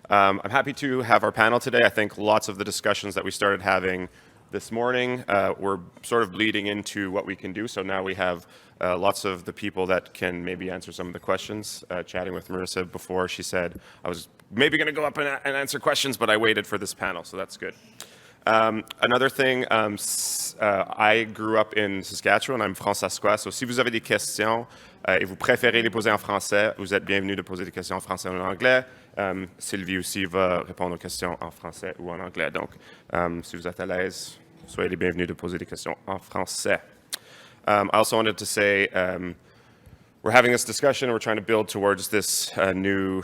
I'm happy to have our panel today. I think lots of the discussions that we started having this morning were sort of leading into what we can do. So now we have lots of the people that can maybe answer some of the questions. Chatting with Marissa before, she said I was maybe going to go up and answer questions, but I waited for this panel, so that's good. Another thing, I grew up in Saskatchewan, I'm franc-saskois, so si vous avez des questions et vous préférez les poser en français, vous êtes bienvenus de poser des questions en français ou en anglais. Sylvie aussi va répondre aux questions en français ou en anglais, donc si vous êtes à l'aise, soyez les bienvenus de poser des questions en français. I also wanted to say we're having this discussion, we're trying to build towards this new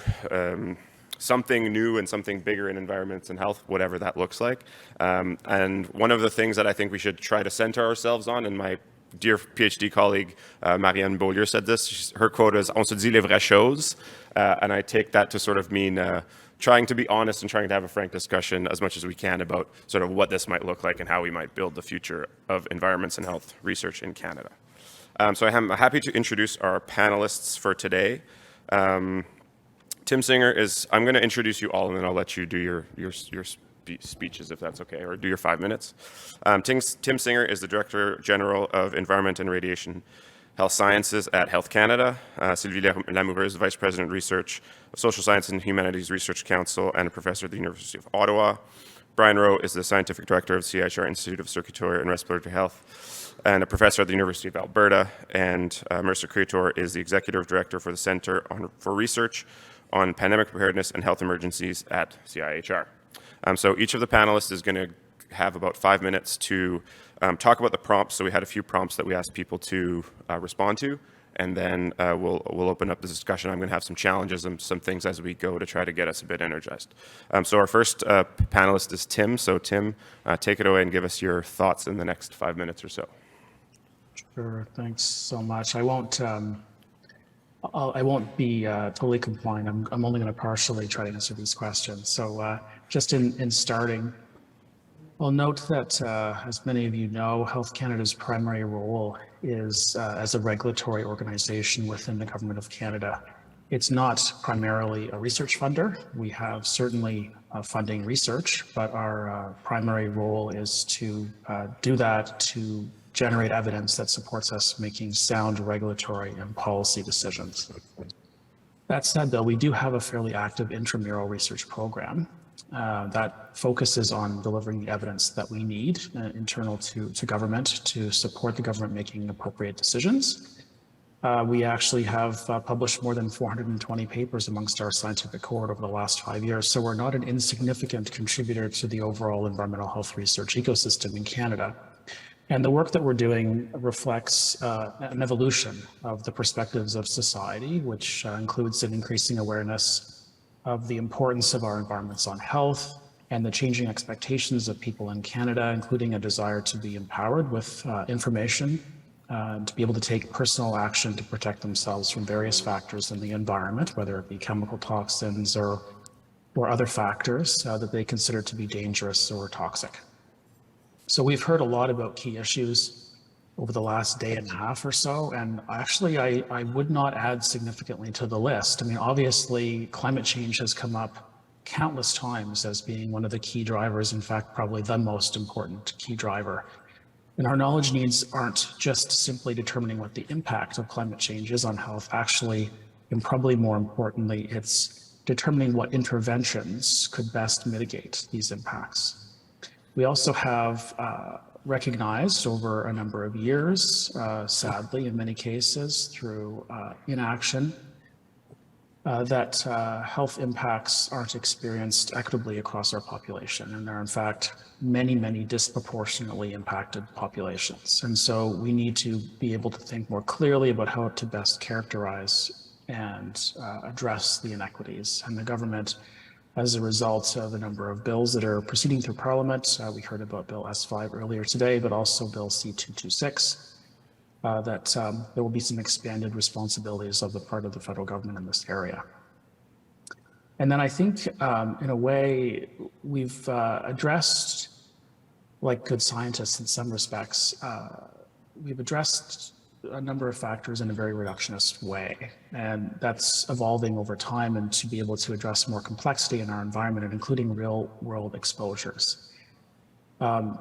something new and something bigger in environments and health, whatever that looks like. And one of the things that I think we should try to center ourselves on, and my dear PhD colleague Marianne Beaulieu said this, her quote is, "On se dit les vraies choses," and I take that to sort of mean trying to be honest and trying to have a frank discussion as much as we can about sort of what this might look like and how we might build the future of environments and health research in Canada. So I'm happy to introduce our panelists for today. Tim Singer is, I'm going to introduce you all and then I'll let you do your speeches if that's okay, or do your 5 minutes. Tim Singer is the Director General of Environment and Radiation Health Sciences at Health Canada. Sylvie Lamoureuse, Vice President Research of Social Science and Humanities Research Council and a professor at the University of Ottawa. Brian Rowe is the Scientific Director of CIHR Institute of Circulatory and Respiratory Health and a professor at the University of Alberta. And Mercer Creator is the Executive Director for the Center for Research on Pandemic Preparedness and Health Emergencies at CIHR. So each of the panelists is going to have about 5 minutes to talk about the prompts. So we had a few prompts that we asked people to respond to, and then we'll open up the discussion. I'm going to have some challenges and some things as we go to try to get us a bit energized. So our first panelist is Tim. So Tim, take it away and give us your thoughts in the next 5 minutes or so. Sure, thanks so much. I won't be totally compliant. I'm only going to partially try to answer these questions. So just in starting, I'll note that, as many of you know, Health Canada's primary role is as a regulatory organization within the Government of Canada. It's not primarily a research funder. We have certainly funding research, but our primary role is to do that to generate evidence that supports us making sound regulatory and policy decisions. That said, though, we do have a fairly active intramural research program that focuses on delivering the evidence that we need internal to government to support the government making appropriate decisions. We actually have published more than 420 papers amongst our scientific cohort over the last 5 years, so we're not an insignificant contributor to the overall environmental health research ecosystem in Canada. And the work that we're doing reflects an evolution of the perspectives of society, which includes an increasing awareness of the importance of our environments on health and the changing expectations of people in Canada, including a desire to be empowered with information, to be able to take personal action to protect themselves from various factors in the environment, whether it be chemical toxins or other factors that they consider to be dangerous or toxic. So we've heard a lot about key issues over the last day and a half or so, and actually I would not add significantly to the list. I mean, obviously climate change has come up countless times as being one of the key drivers, in fact, probably the most important key driver. And our knowledge needs aren't just simply determining what the impact of climate change is on health. Actually, and probably more importantly, it's determining what interventions could best mitigate these impacts. We also have recognized over a number of years, sadly in many cases through inaction, that health impacts aren't experienced equitably across our population. And there are in fact many, many disproportionately impacted populations. And so we need to be able to think more clearly about how to best characterize and address the inequities. And the government, as a result of a number of bills that are proceeding through Parliament, we heard about Bill S5 earlier today, but also Bill C226, that there will be some expanded responsibilities of the part of the federal government in this area. And then I think, in a way, we've addressed, like good scientists in some respects, we've addressed a number of factors in a very reductionist way. And that's evolving over time and to be able to address more complexity in our environment and including real world exposures.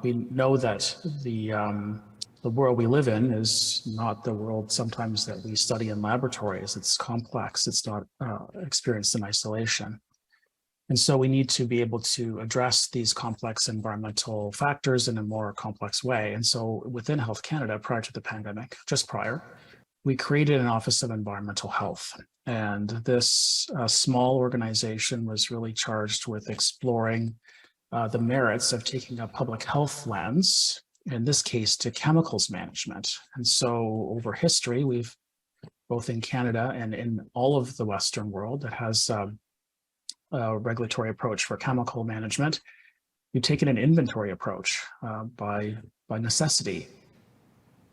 We know that the world we live in is not the world sometimes that we study in laboratories. It's complex. It's not experienced in isolation. And so we need to be able to address these complex environmental factors in a more complex way. And so within Health Canada, prior to the pandemic, just prior, we created an Office of Environmental Health. And this small organization was really charged with exploring the merits of taking a public health lens, in this case, to chemicals management. And so over history, we've, both in Canada and in all of the Western world that has a regulatory approach for chemical management, we've taken an inventory approach by necessity.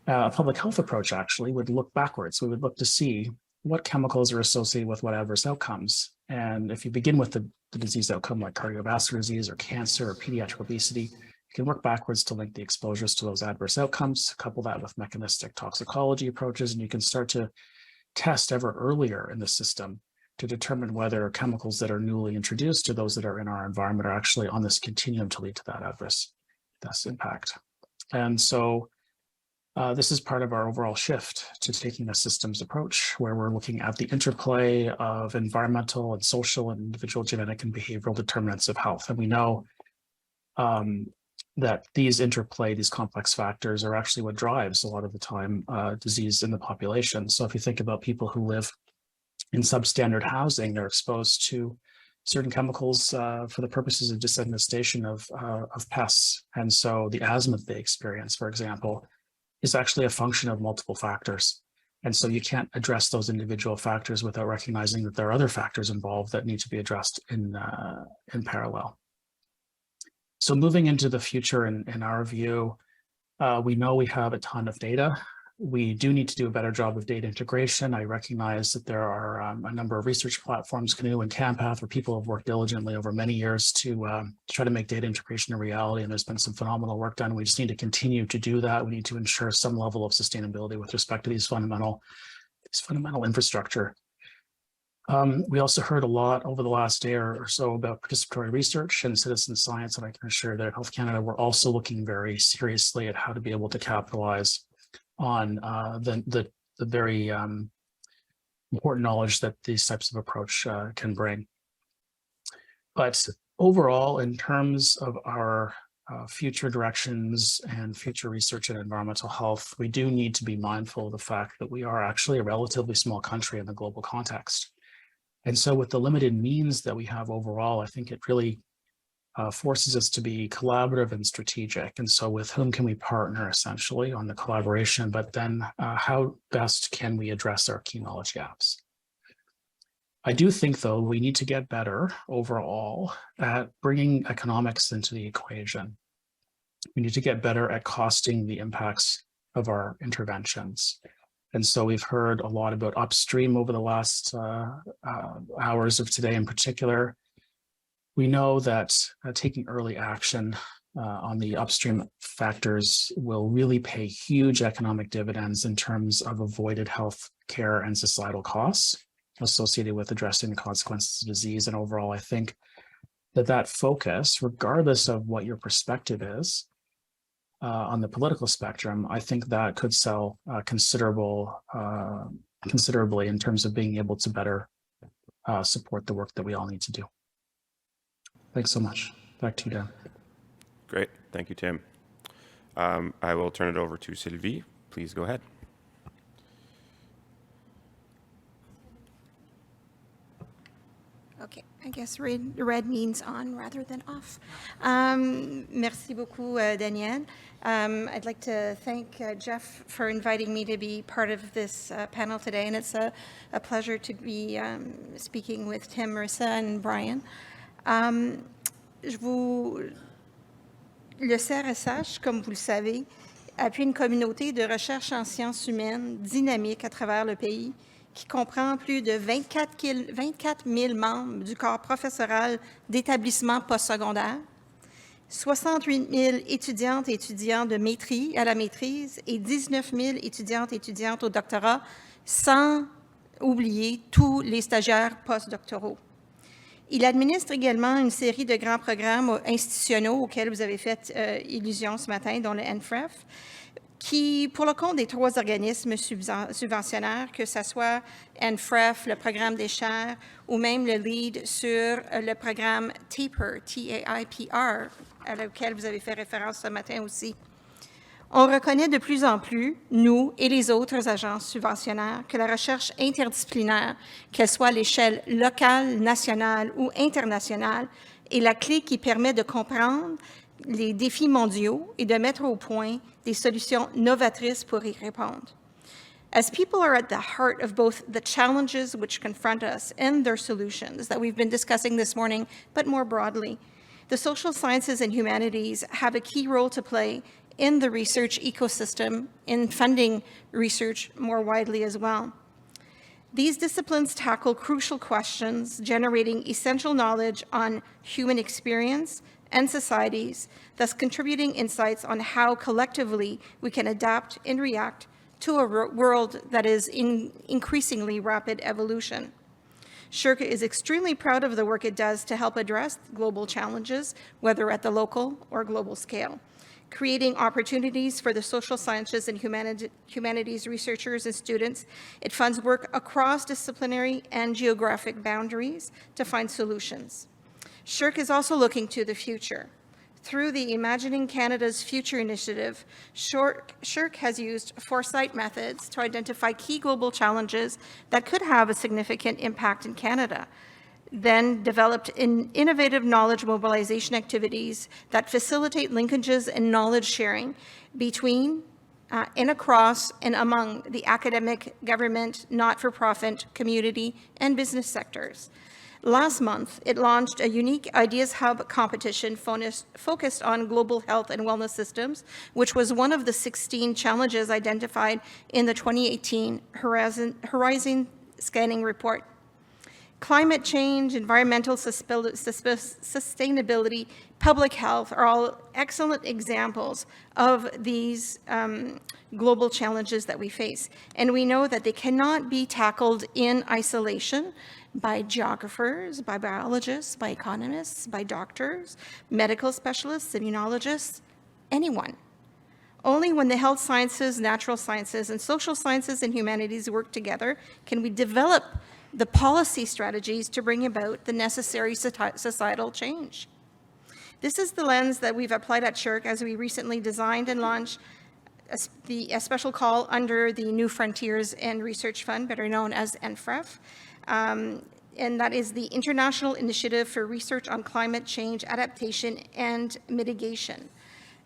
A public health approach actually would look backwards. We would look to see what chemicals are associated with what adverse outcomes. And if you begin with the disease outcome like cardiovascular disease or cancer or pediatric obesity, you can work backwards to link the exposures to those adverse outcomes, couple that with mechanistic toxicology approaches, and you can start to test ever earlier in the system to determine whether chemicals that are newly introduced or those that are in our environment are actually on this continuum to lead to that adverse impact. And so this is part of our overall shift to taking a systems approach where we're looking at the interplay of environmental and social and individual genetic and behavioral determinants of health. And we know that these interplay, these complex factors are actually what drives a lot of the time disease in the population. So if you think about people who live in substandard housing, they're exposed to certain chemicals for the purposes of disinfestation of pests. And so the asthma they experience, for example, is actually a function of multiple factors. And so you can't address those individual factors without recognizing that there are other factors involved that need to be addressed in parallel. So moving into the future, in our view, we know we have a ton of data. We do need to do a better job of data integration. I recognize that there are a number of research platforms, Canoe and Campath, where people have worked diligently over many years to try to make data integration a reality. And there's been some phenomenal work done. We just need to continue to do that. We need to ensure some level of sustainability with respect to these fundamental infrastructure. We also heard a lot over the last day or so about participatory research and citizen science, and I can assure that at Health Canada, we're also looking very seriously at how to be able to capitalize on the very important knowledge that these types of approach can bring. But overall, in terms of our future directions and future research in environmental health, we do need to be mindful of the fact that we are actually a relatively small country in the global context. And so with the limited means that we have overall, I think it really forces us to be collaborative and strategic. And so with whom can we partner essentially on the collaboration, but then how best can we address our key knowledge gaps? I do think, though, we need to get better overall at bringing economics into the equation. We need to get better at costing the impacts of our interventions. And so we've heard a lot about upstream over the last hours of today in particular. We know that taking early action on the upstream factors will really pay huge economic dividends in terms of avoided health care and societal costs associated with addressing the consequences of disease. And overall, I think that focus, regardless of what your perspective is on the political spectrum, I think that could sell considerably in terms of being able to better support the work that we all need to do. Thanks so much. Back to you, Dan. Great. Thank you, Tim. I will turn it over to Sylvie. Please go ahead. Okay, I guess red means on rather than off. Merci beaucoup, Danielle. I'd like to thank Jeff for inviting me to be part of this panel today, and it's a pleasure to be speaking with Tim, Marissa, and Brian. Le CRSH, comme vous le savez, appuie une communauté de recherche en sciences humaines dynamique à travers le pays, qui comprend plus de 24 000 membres du corps professoral d'établissements postsecondaires, 68 000 étudiantes et étudiants de maîtrise à la maîtrise et 19 000 étudiantes et étudiantes au doctorat, sans oublier tous les stagiaires postdoctoraux. Il administre également une série de grands programmes institutionnels auxquels vous avez fait illusion ce matin, dont le NFREF, qui, pour le compte des 3 organismes subventionnaires, que ce soit NFREF, le programme des chaires, ou même le lead sur le programme TAPR, T-A-I-P-R, auquel vous avez fait référence ce matin aussi. On reconnaît de plus en plus, nous et les autres agences subventionnaires, que la recherche interdisciplinaire, qu'elle soit à l'échelle locale, nationale ou internationale, est la clé qui permet de comprendre les défis mondiaux et de mettre au point des solutions novatrices pour y répondre. As people are at the heart of both the challenges which confront us and their solutions that we've been discussing this morning, but more broadly, the social sciences and humanities have a key role to play in the research ecosystem, in funding research more widely as well. These disciplines tackle crucial questions, generating essential knowledge on human experience and societies, thus contributing insights on how collectively we can adapt and react to a world that is in increasingly rapid evolution. SSHRC is extremely proud of the work it does to help address global challenges, whether at the local or global scale, creating opportunities for the social sciences and humanities researchers and students. It funds work across disciplinary and geographic boundaries to find solutions. SSHRC is also looking to the future. Through the Imagining Canada's Future initiative, SSHRC has used foresight methods to identify key global challenges that could have a significant impact in Canada, then developed innovative knowledge mobilization activities that facilitate linkages and knowledge sharing between and across and among the academic, government, not-for-profit, community, and business sectors. Last month, it launched a unique Ideas Hub competition focused on global health and wellness systems, which was one of the 16 challenges identified in the 2018 Horizon Scanning Report. Climate change, environmental sustainability, public health are all excellent examples of these global challenges that we face. And we know that they cannot be tackled in isolation by geographers, by biologists, by economists, by doctors, medical specialists, immunologists, anyone. Only when the health sciences, natural sciences, and social sciences and humanities work together can we develop the policy strategies to bring about the necessary societal change. This is the lens that we've applied at SSHRC as we recently designed and launched a special call under the New Frontiers and Research Fund, better known as NFREF, and that is the International Initiative for Research on Climate Change Adaptation and Mitigation.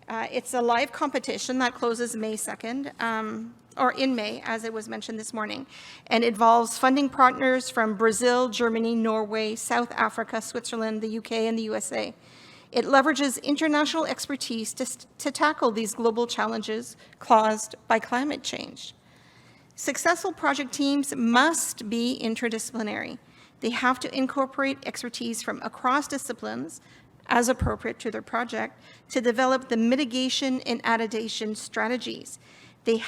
It's a live competition that closes May 2nd, or in May, as it was mentioned this morning, and involves funding partners from Brazil, Germany, Norway, South Africa, Switzerland, the UK, and the USA. It leverages international expertise to tackle these global challenges caused by climate change. Successful project teams must be interdisciplinary. They have to incorporate expertise from across disciplines, as appropriate to their project, to develop the mitigation and adaptation strategies. They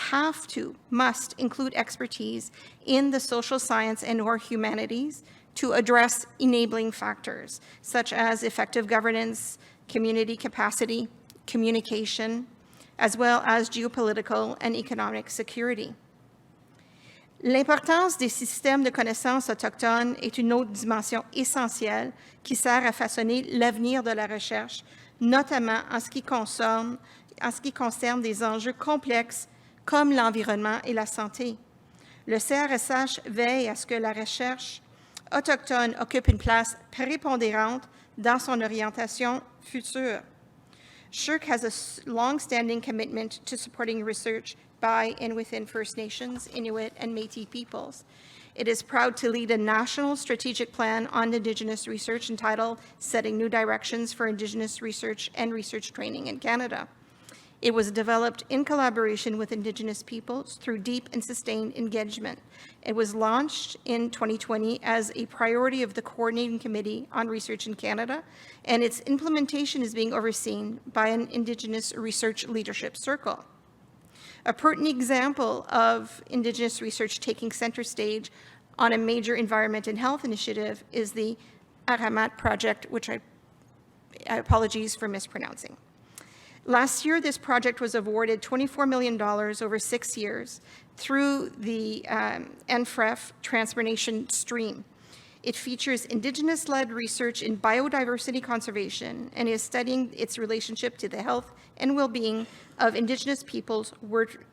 must include expertise in the social science and/or humanities to address enabling factors, such as effective governance, community capacity, communication, as well as geopolitical and economic security. L'importance des systèmes de connaissances autochtones est une autre dimension essentielle qui sert à façonner l'avenir de la recherche, notamment en ce qui concerne des enjeux complexes comme l'environnement et la santé. Le CRSH veille à ce que la recherche autochtone occupe une place prépondérante dans son orientation future. SSHRC has a long-standing commitment to supporting research by and within First Nations, Inuit, and Métis peoples. It is proud to lead a national strategic plan on Indigenous research entitled Setting New Directions for Indigenous Research and Research Training in Canada. It was developed in collaboration with Indigenous peoples through deep and sustained engagement. It was launched in 2020 as a priority of the Coordinating Committee on Research in Canada, and its implementation is being overseen by an Indigenous Research Leadership Circle. A pertinent example of Indigenous research taking center stage on a major environment and health initiative is the Aramat project, which I apologies for mispronouncing. Last year, this project was awarded $24 million over 6 years through the NFREF Transformation Stream. It features Indigenous-led research in biodiversity conservation and is studying its relationship to the health and well-being of Indigenous peoples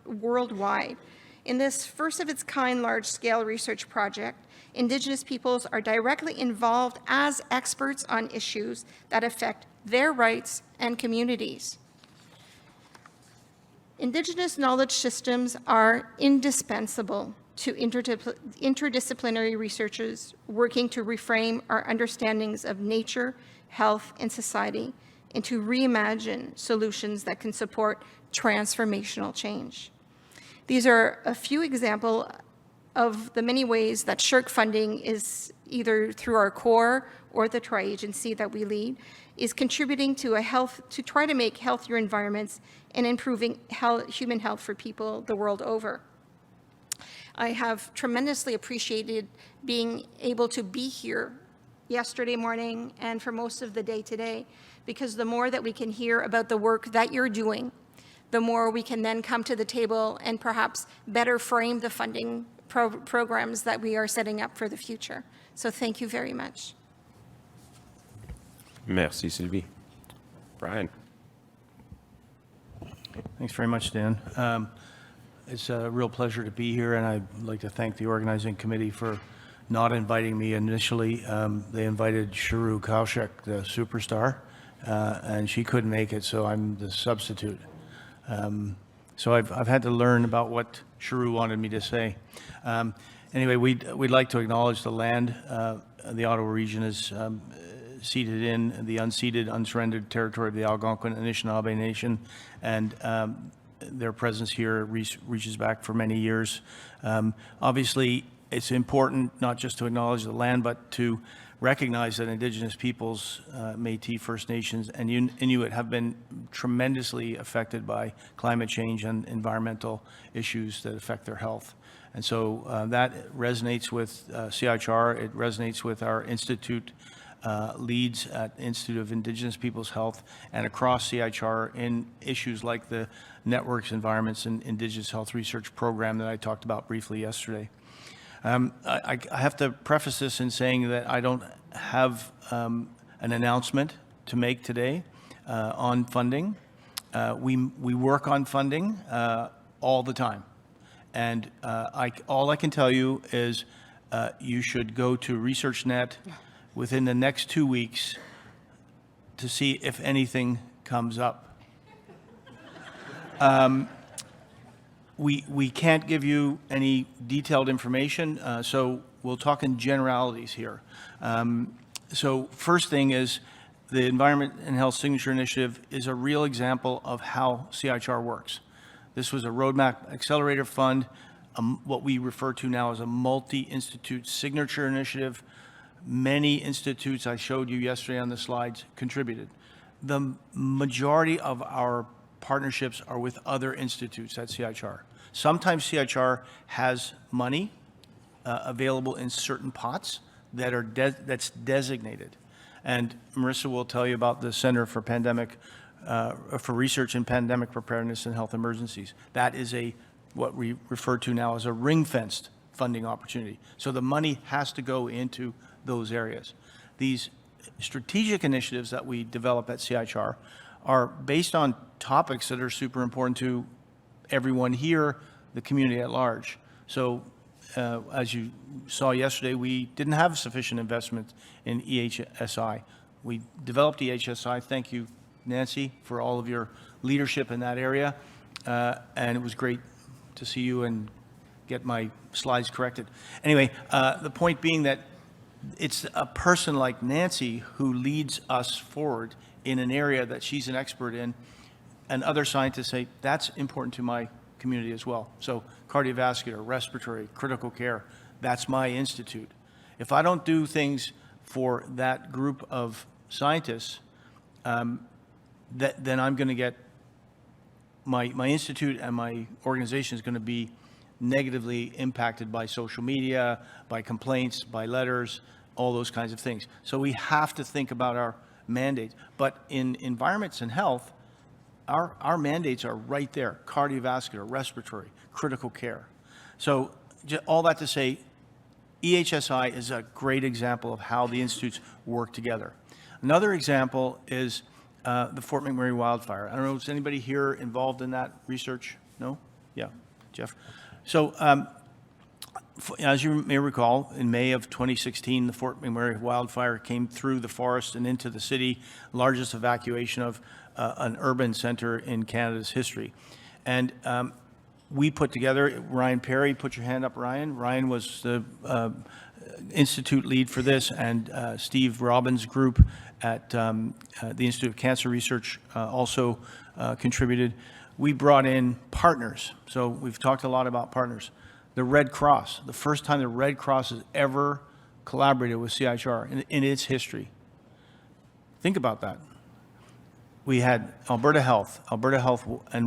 worldwide. In this first-of-its-kind large-scale research project, Indigenous peoples are directly involved as experts on issues that affect their rights and communities. Indigenous knowledge systems are indispensable to interdisciplinary researchers working to reframe our understandings of nature, health, and society, and to reimagine solutions that can support transformational change. These are a few examples of the many ways that SSHRC funding is either through our core or the tri-agency that we lead, is contributing to try to make healthier environments and improving human health for people the world over. I have tremendously appreciated being able to be here yesterday morning and for most of the day today, because the more that we can hear about the work that you're doing, the more we can then come to the table and perhaps better frame the funding programs that we are setting up for the future. So thank you very much. Merci, Sylvie. Brian. Thanks very much, Dan. It's a real pleasure to be here, and I'd like to thank the organizing committee for not inviting me initially. They invited Sharu Kaushik, the superstar, and she couldn't make it, so I'm the substitute. So I've had to learn about what Sharu wanted me to say. Anyway, we'd like to acknowledge the land the Ottawa region is seated in, the unceded, unsurrendered territory of the Algonquin and Anishinaabe Nation, and their presence here reaches back for many years. Obviously, it's important not just to acknowledge the land, but to recognize that Indigenous peoples, Métis, First Nations, and Inuit have been tremendously affected by climate change and environmental issues that affect their health. And so that resonates with CIHR, it resonates with our institute leads at Institute of Indigenous Peoples Health and across CIHR in issues like the Networks, Environments, and Indigenous Health Research Program that I talked about briefly yesterday. I have to preface this in saying that I don't have an announcement to make today on funding. We work on funding all the time. And all I can tell you is you should go to ResearchNet within the next 2 weeks to see if anything comes up. We can't give you any detailed information, so we'll talk in generalities here. So first thing is the Environment and Health Signature Initiative is a real example of how CIHR works. This was a Roadmap Accelerator Fund, what we refer to now as a multi-institute signature initiative. Many institutes I showed you yesterday on the slides contributed. The majority of our partnerships are with other institutes at CIHR. Sometimes CIHR has money available in certain pots that are that's designated. And Marissa will tell you about the Center for Research in Pandemic Preparedness and Health Emergencies. That is what we refer to now as a ring-fenced funding opportunity. So the money has to go into those areas. These strategic initiatives that we develop at CIHR are based on topics that are super important to everyone here, the community at large. So as you saw yesterday, we didn't have sufficient investment in EHSI. We developed EHSI. Thank you, Nancy, for all of your leadership in that area. And it was great to see you and get my slides corrected. Anyway, the point being that it's a person like Nancy who leads us forward in an area that she's an expert in, and other scientists say, that's important to my community as well. So cardiovascular, respiratory, critical care, that's my institute. If I don't do things for that group of scientists, then I'm going to get, my institute and my organization is going to be negatively impacted by social media, by complaints, by letters, all those kinds of things. So we have to think about our mandates. But in environments and health, our mandates are right there: cardiovascular, respiratory, critical care. So all that to say, EHSI is a great example of how the institutes work together. Another example is the Fort McMurray wildfire. I don't know, is anybody here involved in that research? No? Yeah, Jeff. So as you may recall, in May of 2016, the Fort McMurray wildfire came through the forest and into the city, largest evacuation of an urban center in Canada's history. And we put together, Ryan Perry, put your hand up, Ryan. Ryan was the institute lead for this, and Steve Robbins' group at the Institute of Cancer Research also contributed. We brought in partners. So we've talked a lot about partners. The Red Cross, the first time the Red Cross has ever collaborated with CIHR in its history. Think about that. We had Alberta Health and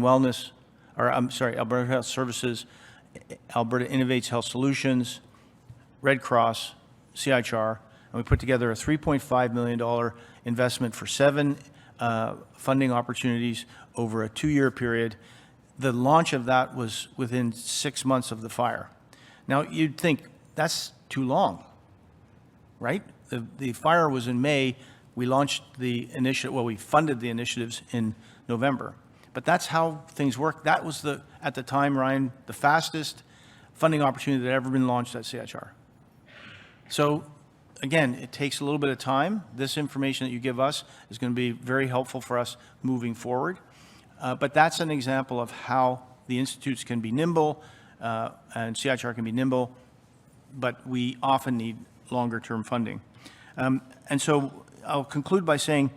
Wellness, Alberta Health Services, Alberta Innovates Health Solutions, Red Cross, CIHR, and we put together a $3.5 million investment for 7 funding opportunities over a 2-year period. The launch of that was within 6 months of the fire. Now, you'd think that's too long, right? The fire was in May. We launched the initiative, well, we funded the initiatives in November. But that's how things work. That was, at the time, Ryan, the fastest funding opportunity that had ever been launched at CIHR. So, again, it takes a little bit of time. This information that you give us is going to be very helpful for us moving forward. But that's an example of how the institutes can be nimble, and CIHR can be nimble, but we often need longer-term funding. And so I'll conclude by saying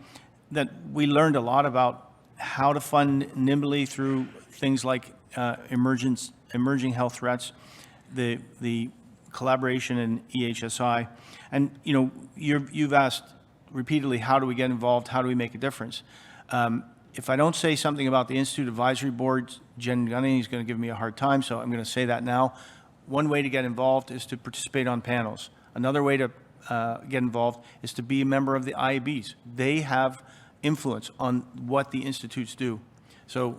that we learned a lot about how to fund nimbly through things like emerging health threats, the collaboration in EHSI. And, you know, you've asked repeatedly, how do we get involved? How do we make a difference? If I don't say something about the Institute Advisory Board, Jen Gunning is going to give me a hard time, so I'm going to say that now. One way to get involved is to participate on panels. Another way to get involved is to be a member of the IABs. They have influence on what the institutes do. So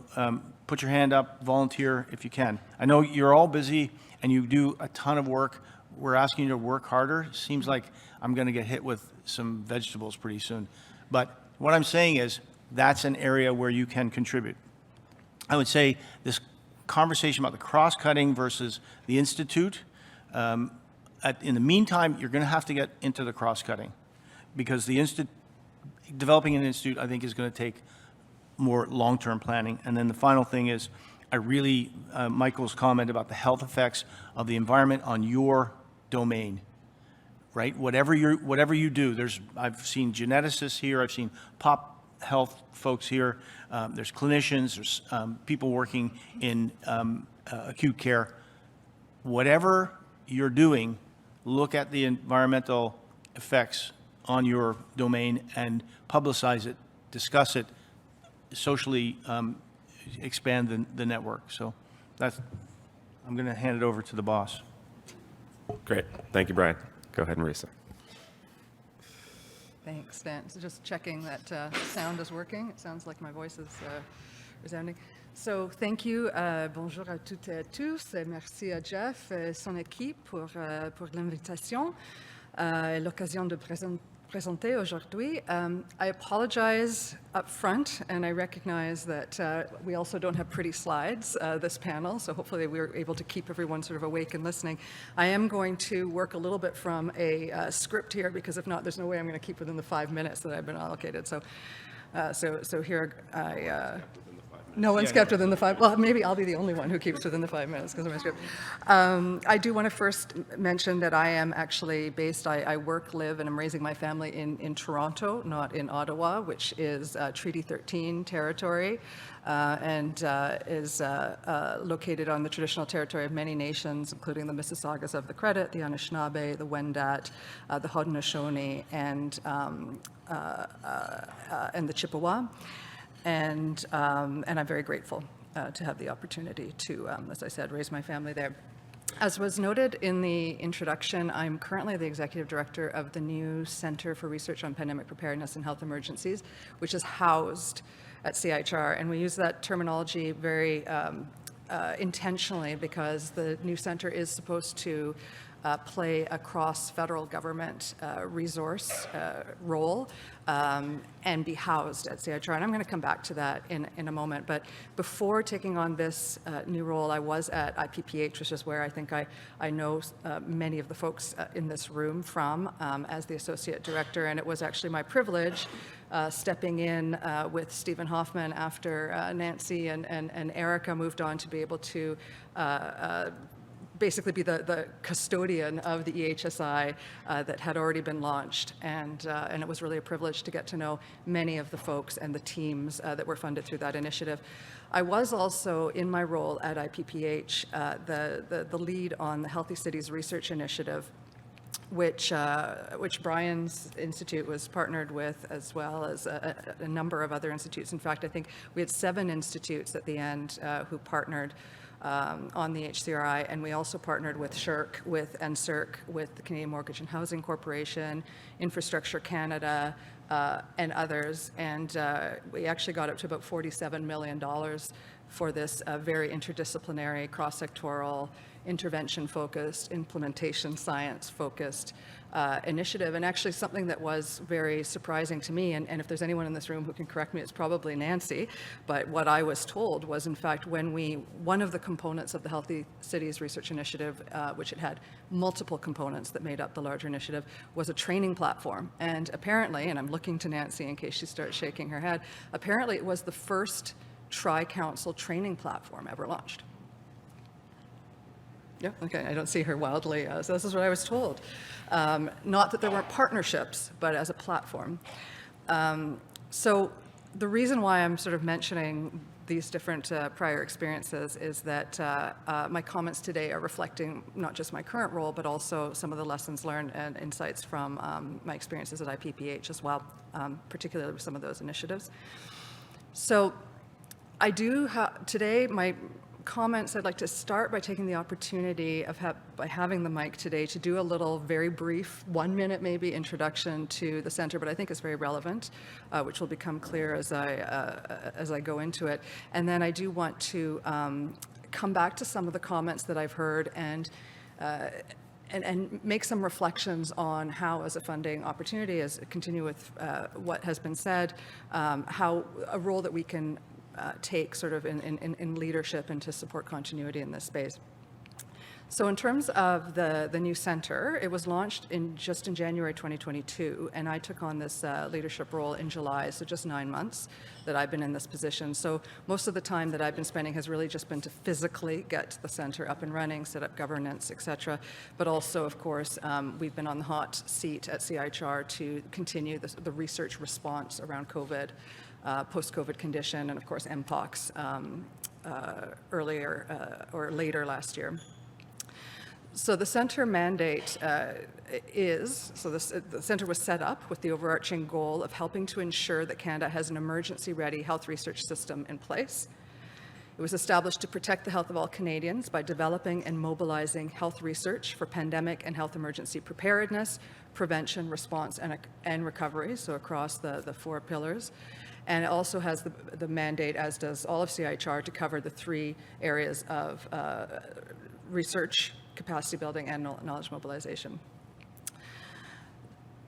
put your hand up, volunteer if you can. I know you're all busy and you do a ton of work. We're asking you to work harder. Seems like I'm going to get hit with some vegetables pretty soon. But what I'm saying is that's an area where you can contribute. I would say this conversation about the cross-cutting versus the institute, in the meantime, you're going to have to get into the cross-cutting because developing an institute, I think, is going to take more long-term planning. And then the final thing is, I really, Michael's comment about the health effects of the environment on your domain, right? Whatever you do, I've seen geneticists here, I've seen pop health folks here, there's clinicians, there's people working in acute care. Whatever you're doing, look at the environmental effects on your domain and publicize it, discuss it, socially expand the network. So I'm going to hand it over to the boss. Great. Thank you, Brian. Go ahead, Marisa. Thanks, Dan. So just checking that sound is working. It sounds like my voice is resounding. So thank you. Bonjour à toutes et à tous. Et merci à Jeff et son équipe pour l'invitation et l'occasion de présenter aujourd'hui. I apologize up front, and I recognize that we also don't have pretty slides, this panel, so hopefully we're able to keep everyone sort of awake and listening. I am going to work a little bit from a script here, because if not, there's no way I'm going to keep within the 5 minutes that I've been allocated. So here I... No one's kept within the 5. Well, maybe I'll be the only one who keeps within the 5 minutes because of my script. I do want to first mention that I am actually based, I work, live, and I'm raising my family in Toronto, not in Ottawa, which is Treaty 13 territory, and is located on the traditional territory of many nations, including the Mississaugas of the Credit, the Anishinaabe, the Wendat, the Haudenosaunee, and the Chippewa. And I'm very grateful to have the opportunity to, as I said, raise my family there. As was noted in the introduction, I'm currently the executive director of the new Center for Research on Pandemic Preparedness and Health Emergencies, which is housed at CIHR. And we use that terminology very intentionally because the new center is supposed to play a cross-federal government resource role and be housed at CIHR. And I'm going to come back to that in a moment. But before taking on this new role, I was at IPPH, which is where I think I know many of the folks in this room from as the associate director. And it was actually my privilege stepping in with Stephen Hoffman after Nancy and Erica moved on to be able to basically be the custodian of the EHSI that had already been launched. And it was really a privilege to get to know many of the folks and the teams that were funded through that initiative. I was also, in my role at IPPH, the lead on the Healthy Cities Research Initiative, which Brian's institute was partnered with, as well as a number of other institutes. In fact, I think we had 7 institutes at the end who partnered on the HCRI, and we also partnered with SHIRC, with NSERC, with the Canadian Mortgage and Housing Corporation, Infrastructure Canada, and others. And we actually got up to about $47 million for this very interdisciplinary, cross-sectoral, intervention-focused, implementation science-focused initiative, and actually something that was very surprising to me, and if there's anyone in this room who can correct me, it's probably Nancy, but what I was told was, in fact, one of the components of the Healthy Cities Research Initiative, which it had multiple components that made up the larger initiative, was a training platform. And apparently, and I'm looking to Nancy in case she starts shaking her head, apparently it was the first tri-council training platform ever launched. Yeah, okay, I don't see her wildly, so this is what I was told. Not that there weren't partnerships, but as a platform. So the reason why I'm sort of mentioning these different prior experiences is that my comments today are reflecting not just my current role, but also some of the lessons learned and insights from my experiences at IPPH as well, particularly with some of those initiatives. So I do today, my comments, I'd like to start by taking the opportunity of by having the mic today to do a little very brief, 1-minute maybe, introduction to the center, but I think it's very relevant, which will become clear as I go into it. And then I do want to come back to some of the comments that I've heard and make some reflections on how, as a funding opportunity, as continue with what has been said, how a role that we can take sort of in leadership and to support continuity in this space. So in terms of the new center, it was launched just in January 2022, and I took on this leadership role in July, so just 9 months that I've been in this position. So most of the time that I've been spending has really just been to physically get the center up and running, set up governance, et cetera. But also, of course, we've been on the hot seat at CIHR to continue the research response around COVID, post-COVID condition, and of course MPOX earlier or later last year. So the center mandate the center was set up with the overarching goal of helping to ensure that Canada has an emergency-ready health research system in place. It was established to protect the health of all Canadians by developing and mobilizing health research for pandemic and health emergency preparedness, prevention, response, and recovery, so across the 4 pillars. And it also has the mandate, as does all of CIHR, to cover the 3 areas of research, capacity building, and knowledge mobilization.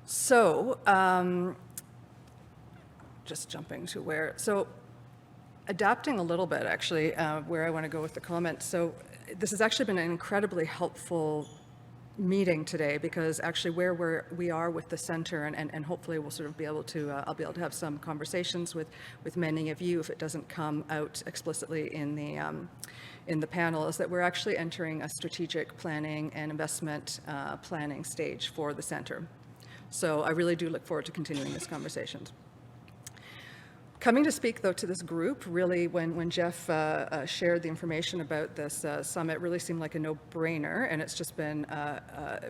So, just jumping to adapting a little bit, actually, where I want to go with the comment. So this has actually been an incredibly helpful meeting today, because actually where we are with the center, and hopefully we'll sort of be able to, I'll be able to have some conversations with many of you if it doesn't come out explicitly in the panel, is that we're actually entering a strategic planning and investment planning stage for the center. So I really do look forward to continuing this conversation. Coming to speak, though, to this group, really, when Jeff shared the information about this summit, really seemed like a no-brainer, and it's just been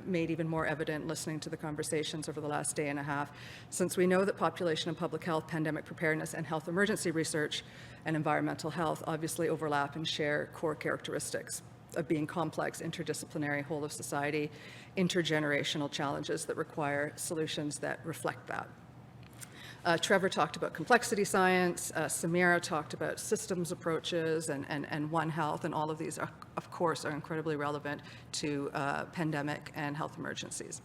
made even more evident listening to the conversations over the last day and a half, since we know that population and public health, pandemic preparedness, and health emergency research and environmental health obviously overlap and share core characteristics of being complex, interdisciplinary, whole of society, intergenerational challenges that require solutions that reflect that. Trevor talked about complexity science, Samira talked about systems approaches and One Health, and all of these, are, of course, are incredibly relevant to pandemic and health emergencies.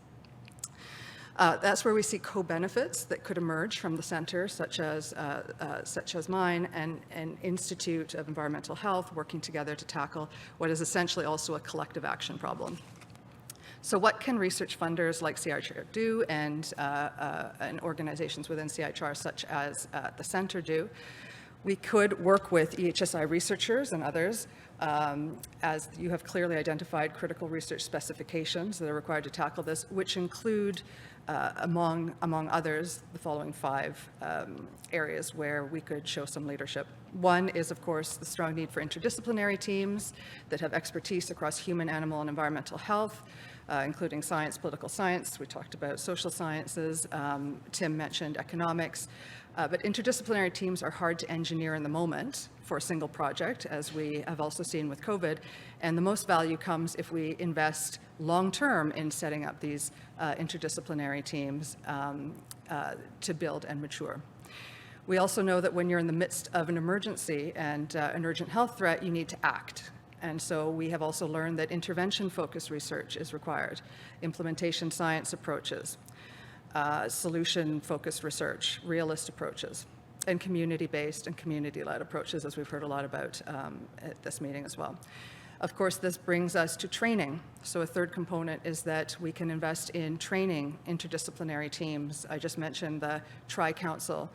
That's where we see co-benefits that could emerge from the center, such as mine and an Institute of Environmental Health working together to tackle what is essentially also a collective action problem. So what can research funders like CIHR do, and organizations within CIHR such as the center do? We could work with EHSI researchers and others, as you have clearly identified critical research specifications that are required to tackle this, which include, among others, the following 5 areas where we could show some leadership. One is, of course, the strong need for interdisciplinary teams that have expertise across human, animal, and environmental health, including science, political science. We talked about social sciences. Tim mentioned economics. But interdisciplinary teams are hard to engineer in the moment for a single project, as we have also seen with COVID. And the most value comes if we invest long-term in setting up these interdisciplinary teams to build and mature. We also know that when you're in the midst of an emergency and an urgent health threat, you need to act. And so we have also learned that intervention-focused research is required, implementation science approaches, solution-focused research, realist approaches, and community-based and community-led approaches, as we've heard a lot about at this meeting as well. Of course, this brings us to training. So a third component is that we can invest in training interdisciplinary teams. I just mentioned the Tri-Council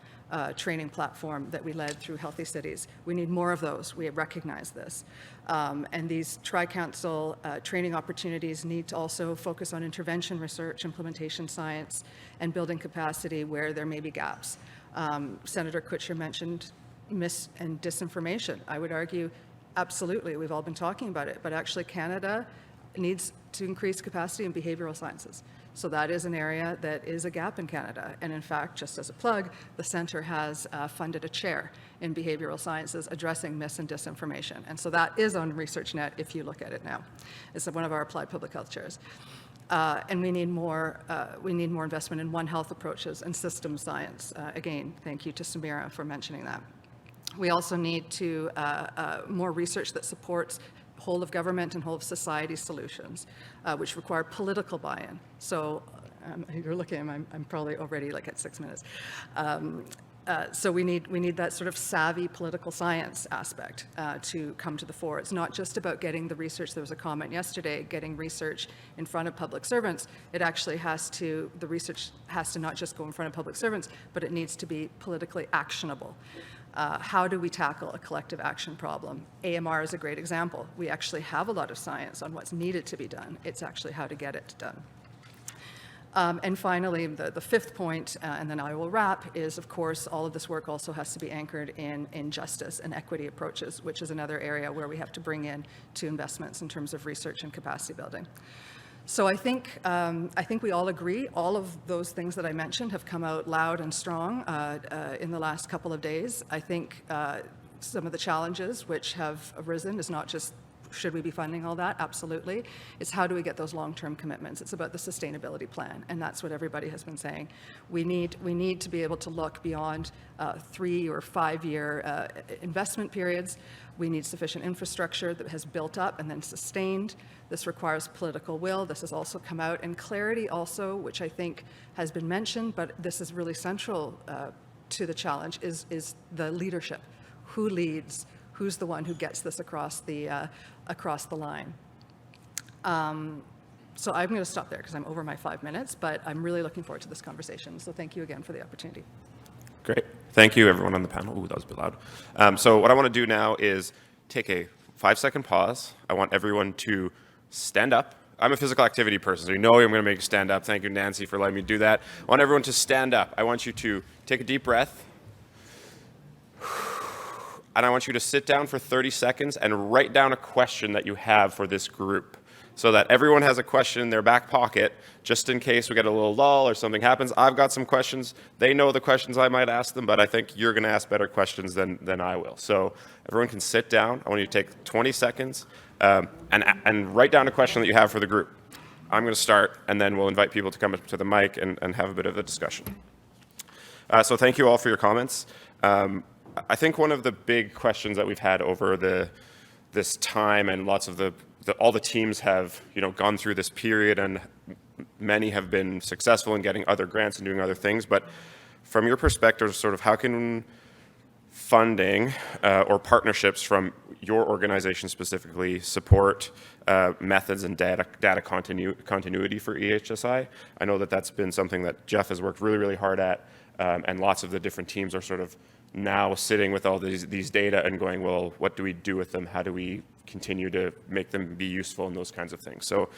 training platform that we led through Healthy Cities. We need more of those. We recognize this. And these Tri-Council training opportunities need to also focus on intervention research, implementation science, and building capacity where there may be gaps. Senator Kutcher mentioned mis and disinformation. I would argue, absolutely, we've all been talking about it, but actually Canada needs to increase capacity in behavioral sciences. So that is an area that is a gap in Canada. And in fact, just as a plug, the Centre has funded a chair in behavioral sciences addressing mis and disinformation. And so that is on ResearchNet if you look at it now. It's one of our applied public health chairs. And we need more investment in One Health approaches and systems science. Again, thank you to Samira for mentioning that. We also need to more research that supports whole of government and whole of society solutions, which require political buy-in. So you're looking, I'm probably already like at 6 minutes. So we need that sort of savvy political science aspect to come to the fore. It's not just about getting the research. There was a comment yesterday, getting research in front of public servants. It actually the research has to not just go in front of public servants, but it needs to be politically actionable. How do we tackle a collective action problem? AMR is a great example. We actually have a lot of science on what's needed to be done. It's actually how to get it done. And finally, the fifth point, and then I will wrap, is, of course, all of this work also has to be anchored in justice and equity approaches, which is another area where we have to bring in to investments in terms of research and capacity building. So I think we all agree all of those things that I mentioned have come out loud and strong in the last couple of days. I think some of the challenges which have arisen is not just should we be funding all that? Absolutely. It's how do we get those long-term commitments? It's about the sustainability plan, and that's what everybody has been saying. We need to be able to look beyond 3 or 5 year investment periods. We need sufficient infrastructure that has built up and then sustained. This requires political will. This has also come out, and clarity also, which I think has been mentioned, but this is really central to the challenge, is the leadership. Who leads? Who's the one who gets this across the line? So I'm going to stop there because I'm over my 5 minutes, but I'm really looking forward to this conversation. So thank you again for the opportunity. Great. Thank you, everyone on the panel. Ooh, that was a bit loud. So what I want to do now is take a 5-second pause. I want everyone to stand up. I'm a physical activity person, so you know I'm going to make you stand up. Thank you, Nancy, for letting me do that. I want everyone to stand up. I want you to take a deep breath. And I want you to sit down for 30 seconds and write down a question that you have for this group, so that everyone has a question in their back pocket, just in case we get a little lull or something happens. I've got some questions. They know the questions I might ask them, but I think you're going to ask better questions than I will. So everyone can sit down. I want you to take 20 seconds and write down a question that you have for the group. I'm going to start, and then we'll invite people to come up to the mic and have a bit of a discussion. So thank you all for your comments. I think one of the big questions that we've had over this time, and lots of all the teams have gone through this period, and many have been successful in getting other grants and doing other things. But from your perspective, sort of how can funding or partnerships from your organization specifically support methods and data continuity for EHSI? I know that that's been something that Jeff has worked really, really hard at, and lots of the different teams are sort of now sitting with all these data and going, well, what do we do with them? How do we continue to make them be useful and those kinds of things? So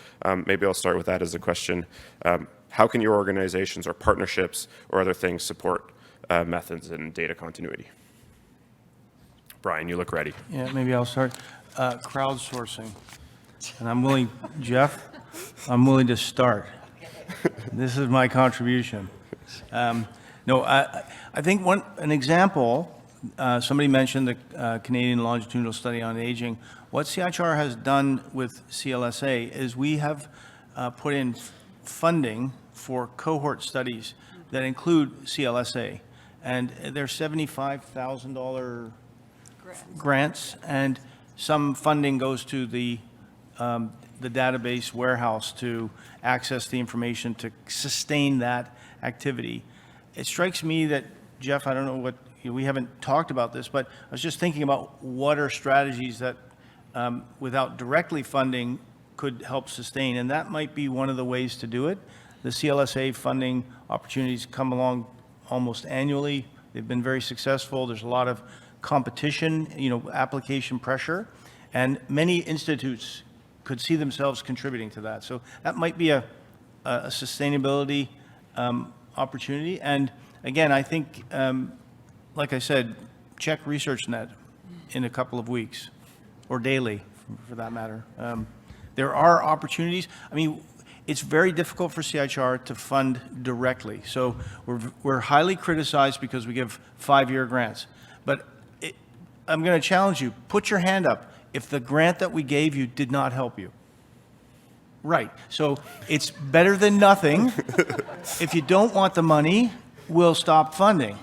maybe I'll start with that as a question. How can your organizations or partnerships or other things support methods and data continuity? Brian, you look ready. Yeah, maybe I'll start. Crowdsourcing. And I'm willing, Jeff, I'm willing to start. This is my contribution. No, I think an example, somebody mentioned the Canadian Longitudinal Study on Aging. What CIHR has done with CLSA is we have put in funding for cohort studies that include CLSA. And they're $75,000 grants, and some funding goes to the database warehouse to access the information to sustain that activity. It strikes me that, Jeff, I don't know what, we haven't talked about this, but I was just thinking about what are strategies that without directly funding could help sustain, and that might be one of the ways to do it. The CLSA funding opportunities come along almost annually. They've been very successful. There's a lot of competition, application pressure, and many institutes could see themselves contributing to that. So that might be a sustainability opportunity. And again, I think, like I said, check ResearchNet in a couple of weeks, or daily, for that matter. There are opportunities. I mean, it's very difficult for CIHR to fund directly. So we're highly criticized because we give 5-year grants. But I'm going to challenge you. Put your hand up if the grant that we gave you did not help you. Right. So it's better than nothing. If you don't want the money, we'll stop funding.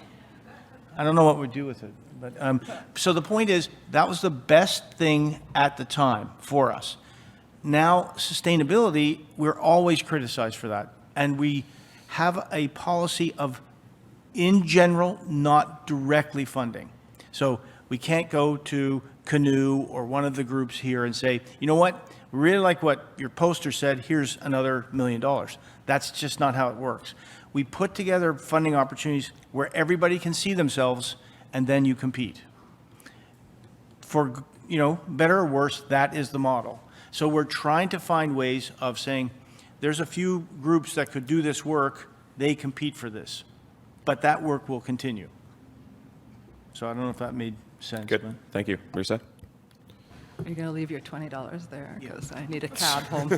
I don't know what we'd do with it. But so the point is, that was the best thing at the time for us. Now, sustainability, we're always criticized for that. And we have a policy of, in general, not directly funding. So we can't go to Canoe or one of the groups here and say, you know what, we really like what your poster said, here's another $1 million. That's just not how it works. We put together funding opportunities where everybody can see themselves, and then you compete. For, better or worse, that is the model. So we're trying to find ways of saying, there's a few groups that could do this work, they compete for this, but that work will continue. So I don't know if that made sense. Good. But. Thank you. Marisa? Are you going to leave your $20 there? Because I need a cab home.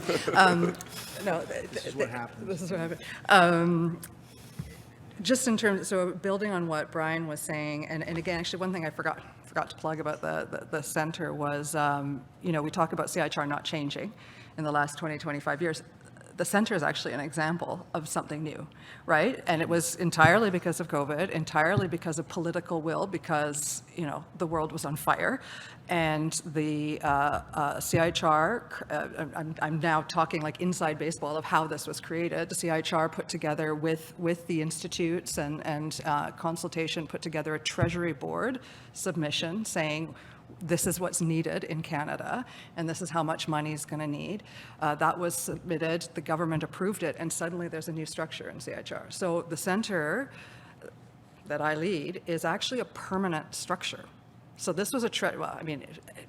No, this is what happened. This is what happened. Just in terms, so building on what Brian was saying, and again, actually, one thing I forgot to plug about the center was, we talk about CIHR not changing in the last 20, 25 years. The center is actually an example of something new, right? And it was entirely because of COVID, entirely because of political will, because, the world was on fire. And the CIHR, I'm now talking like inside baseball of how this was created. The CIHR put together with the institutes and consultation, put together a Treasury Board submission saying, this is what's needed in Canada, and this is how much money is going to need. That was submitted, the government approved it, and suddenly there's a new structure in CHR. So the centre that I lead is actually a permanent structure. So this was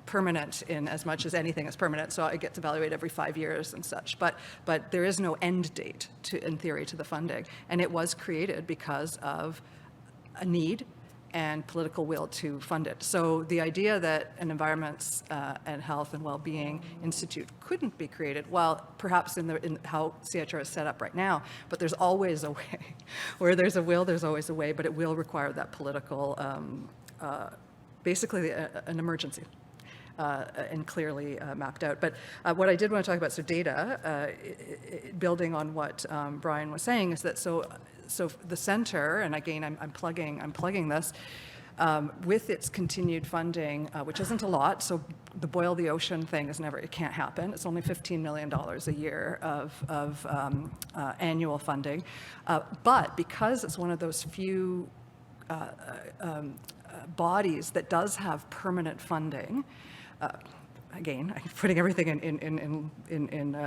permanent in as much as anything is permanent, so it gets evaluated every 5 years and such, but there is no end date, in theory, to the funding. And it was created because of a need and political will to fund it. So the idea that an Environments and Health and Wellbeing Institute couldn't be created, well, perhaps in how CHR is set up right now, but there's always a way. Where there's a will, there's always a way, but it will require that political basically an emergency and clearly mapped out. But what I did want to talk about, so data, building on what Brian was saying, is that so the center, and again, I'm plugging this, with its continued funding, which isn't a lot, so the Boil the Ocean thing it can't happen. It's only $15 million a year of annual funding. But because it's one of those few bodies that does have permanent funding, again, I'm putting everything in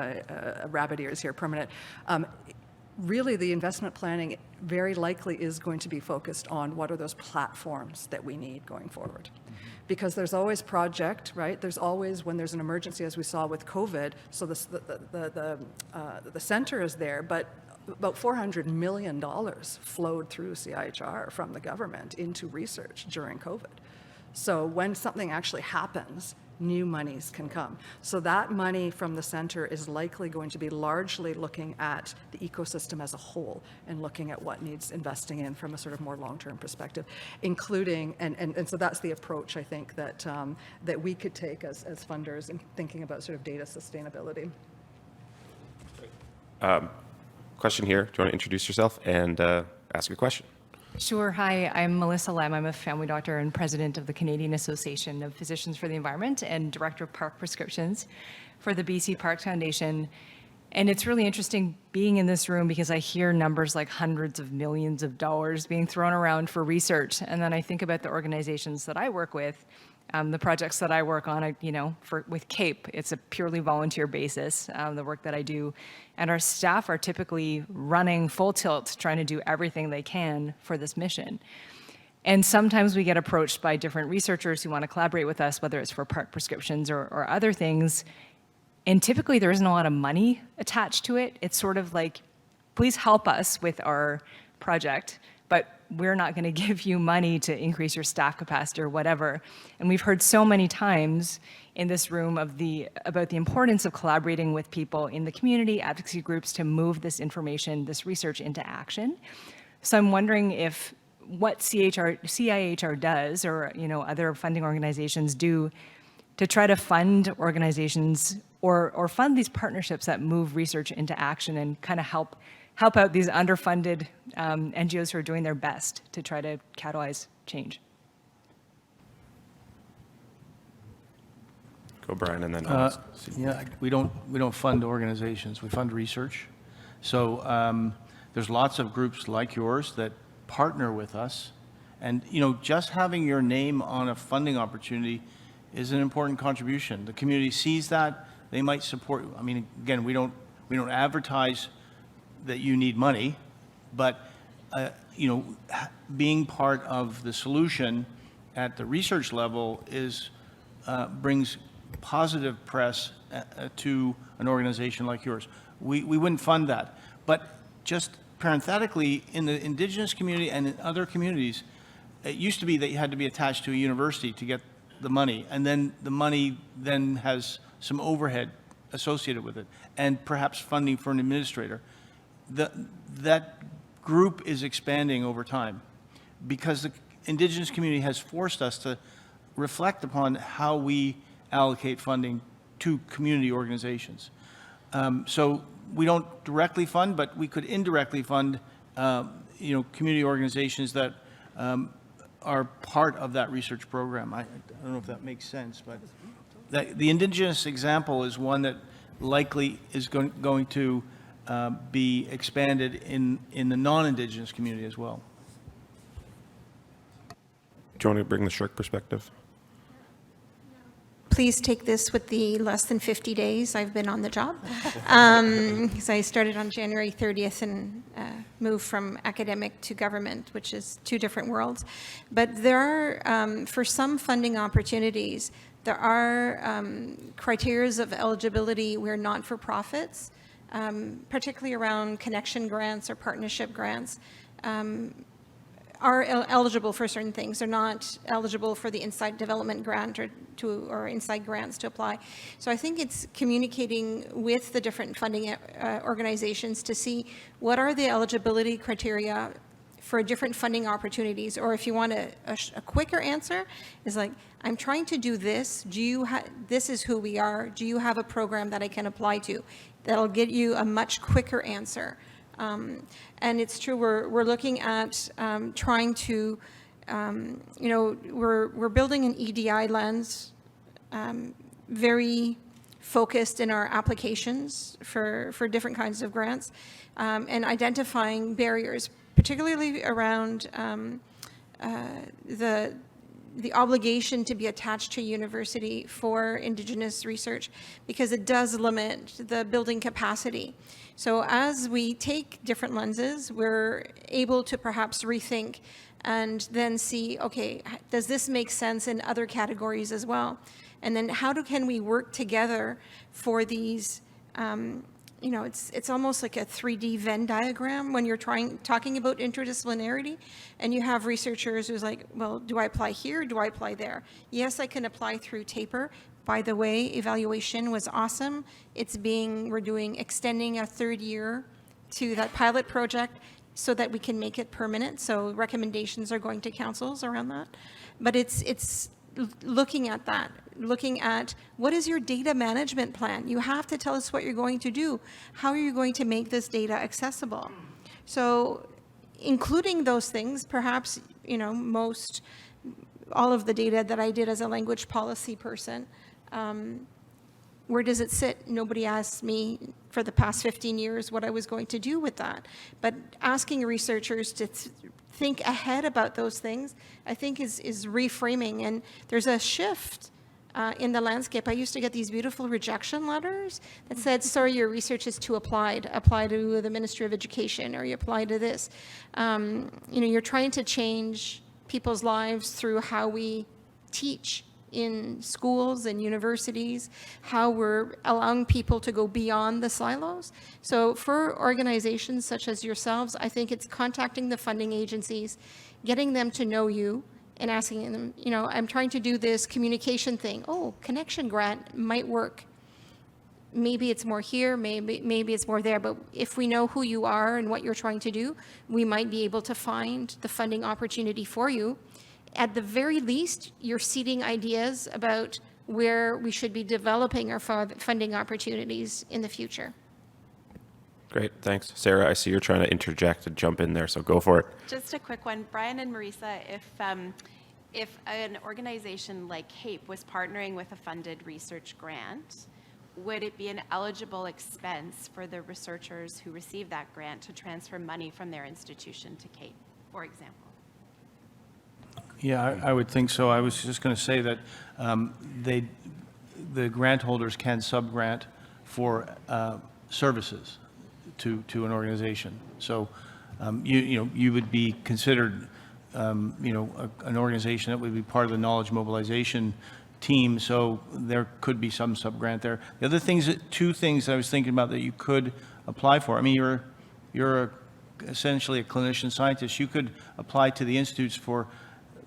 rabbit ears here, permanent. Really, the investment planning very likely is going to be focused on what are those platforms that we need going forward. Because there's always project, right? There's always, when there's an emergency, as we saw with COVID, so the center is there, but about $400 million flowed through CIHR from the government into research during COVID. So when something actually happens, new monies can come. So that money from the center is likely going to be largely looking at the ecosystem as a whole and looking at what needs investing in from a sort of more long-term perspective, including, and so that's the approach I think that that we could take as funders in thinking about sort of data sustainability. Question here. Do you want to introduce yourself and ask your question? Sure. Hi, I'm Melissa Lem. I'm a family doctor and president of the Canadian Association of Physicians for the Environment and director of park prescriptions for the BC Parks Foundation. And it's really interesting being in this room because I hear numbers like hundreds of millions of dollars being thrown around for research. And then I think about the organizations that I work with, the projects that I work on, with CAPE, it's a purely volunteer basis, the work that I do. And our staff are typically running full tilt, trying to do everything they can for this mission. And sometimes we get approached by different researchers who want to collaborate with us, whether it's for park prescriptions or other things. And typically there isn't a lot of money attached to it. It's sort of like, please help us with our project, but we're not going to give you money to increase your staff capacity or whatever. And we've heard so many times in this room about the importance of collaborating with people in the community, advocacy groups, to move this information, this research into action. So I'm wondering if what CIHR does, or other funding organizations do, to try to fund organizations or fund these partnerships that move research into action and kind of help out these underfunded NGOs who are doing their best to try to catalyze change. Go, Brian, and then Yeah, we don't fund organizations. We fund research. So there's lots of groups like yours that partner with us, and just having your name on a funding opportunity is an important contribution. The community sees that. They might support. I mean, again, we don't advertise that you need money, but being part of the solution at the research level brings positive press to an organization like yours. We wouldn't fund that, but just parenthetically, in the Indigenous community and in other communities, it used to be that you had to be attached to a university to get the money, and then the money then has some overhead associated with it, and perhaps funding for an administrator. That group is expanding over time because the Indigenous community has forced us to reflect upon how we allocate funding to community organizations. So we don't directly fund, but we could indirectly fund, community organizations that are part of that research program. I don't know if that makes sense, but the Indigenous example is one that likely is going to be expanded in the non-Indigenous community as well. do you want to bring the Shrek perspective? please take this with the less than 50 days I've been on the job. Because I started on January 30th and moved from academic to government, which is two different worlds. But there are, for some funding opportunities, there are criteria of eligibility where not-for-profits, particularly around connection grants or partnership grants, are eligible for certain things. They're not eligible for the Inside Development Grant or Inside Grants to apply. So I think it's communicating with the different funding organizations to see what are the eligibility criteria for different funding opportunities, or if you want a quicker answer, is like, I'm trying to do this. This is who we are. Do you have a program that I can apply to? That'll get you a much quicker answer. And it's true, we're looking at trying to, we're building an EDI lens, very focused in our applications for different kinds of grants, and identifying barriers, particularly around the obligation to be attached to a university for Indigenous research, because it does limit the building capacity. So as we take different lenses, we're able to perhaps rethink and then see, okay, does this make sense in other categories as well? And then can we work together for these, it's almost like a 3D Venn diagram when you're talking about interdisciplinarity, and you have researchers who's like, well, do I apply here? Do I apply there? Yes, I can apply through TAPER. By the way, evaluation was awesome. We're extending a third year to that pilot project so that we can make it permanent. So recommendations are going to councils around that. But it's looking at that, looking at what is your data management plan? You have to tell us what you're going to do. How are you going to make this data accessible? So including those things, perhaps, all of the data that I did as a language policy person, where does it sit? Nobody asked me for the past 15 years what I was going to do with that. But asking researchers to think ahead about those things, I think is reframing. And there's a shift in the landscape. I used to get these beautiful rejection letters that said, sorry, your research is too applied. Apply to the Ministry of Education, or you apply to this. You're trying to change people's lives through how we teach in schools and universities, how we're allowing people to go beyond the silos. So for organizations such as yourselves, I think it's contacting the funding agencies, getting them to know you, and asking them, I'm trying to do this communication thing. Oh, connection grant might work. Maybe it's more here, maybe it's more there, but if we know who you are and what you're trying to do, we might be able to find the funding opportunity for you. At the very least, you're seeding ideas about where we should be developing our funding opportunities in the future. Great, thanks. Sarah, I see you're trying to interject and jump in there, so go for it. Just a quick one. Brian and Marisa, if an organization like HAPE was partnering with a funded research grant, would it be an eligible expense for the researchers who receive that grant to transfer money from their institution to CAPE, for example? Yeah, I would think so. I was just going to say that the grant holders can sub-grant for services to an organization. So you would be considered an organization that would be part of the knowledge mobilization team. So there could be some sub-grant there. The other two things I was thinking about that you could apply for. I mean, you're essentially a clinician scientist. You could apply to the institutes for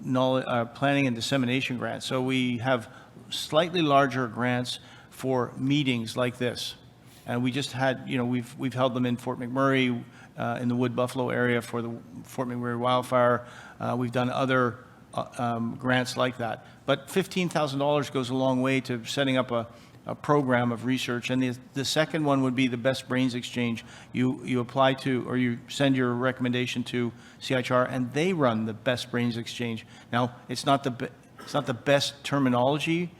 knowledge, planning and dissemination grants. So we have slightly larger grants for meetings like this. And we just had, we've held them in Fort McMurray, in the Wood Buffalo area for the Fort McMurray wildfire. We've done other grants like that. But $15,000 goes a long way to setting up a program of research. And the second one would be the Best Brains Exchange. You apply to, or you send your recommendation to CIHR, and they run the Best Brains Exchange. Now, it's not the best terminology,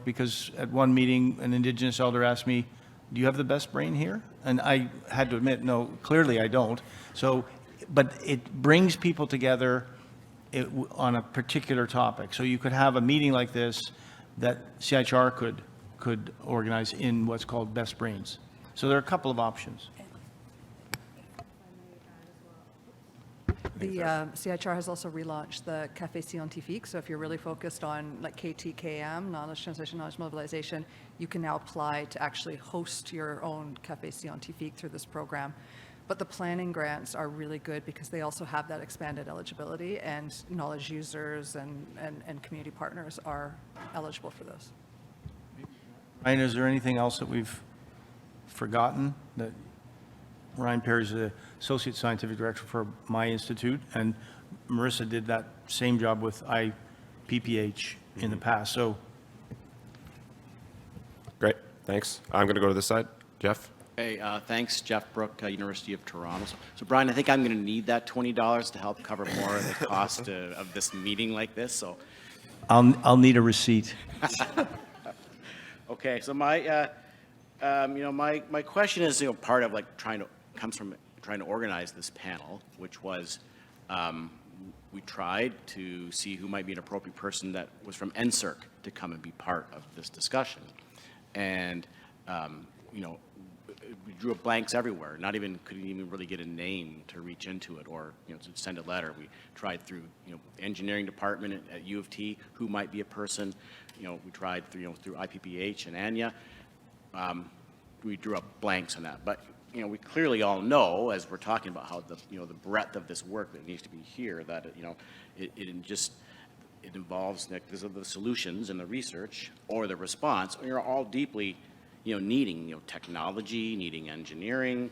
because at one meeting, an Indigenous elder asked me, do you have the best brain here? And I had to admit, no, clearly I don't. So, but it brings people together on a particular topic. So you could have a meeting like this that CIHR could organize in what's called Best Brains. So there are a couple of options. The CIHR has also relaunched the Café Scientifique, so if you're really focused on like KTKM, knowledge translation, knowledge mobilization, you can now apply to actually host your own Café Scientifique through this program. But the planning grants are really good because they also have that expanded eligibility, and knowledge users and community partners are eligible for those. Ryan, is there anything else that we've forgotten? That Ryan Perry is the Associate Scientific Director for my institute, and Marissa did that same job with IPPH in the past. So Great, thanks. I'm going to go to this side. Jeff? Hey, thanks, Jeff Brook, University of Toronto. So Brian, I think I'm going to need that $20 to help cover more of the cost of this meeting like this. So, I'll need a receipt. okay. So my, my question is, part of like comes from trying to organize this panel, which was, we tried to see who might be an appropriate person that was from NSERC to come and be part of this discussion, and we drew up blanks everywhere. Couldn't even really get a name to reach into it, or to send a letter. We tried through engineering department at U of T, who might be a person. We tried through through IPPH and ANYA. We drew up blanks on that, but we clearly all know, as we're talking about how the the breadth of this work that needs to be here, that it involves the solutions and the research or the response. You're all deeply needing technology, needing engineering,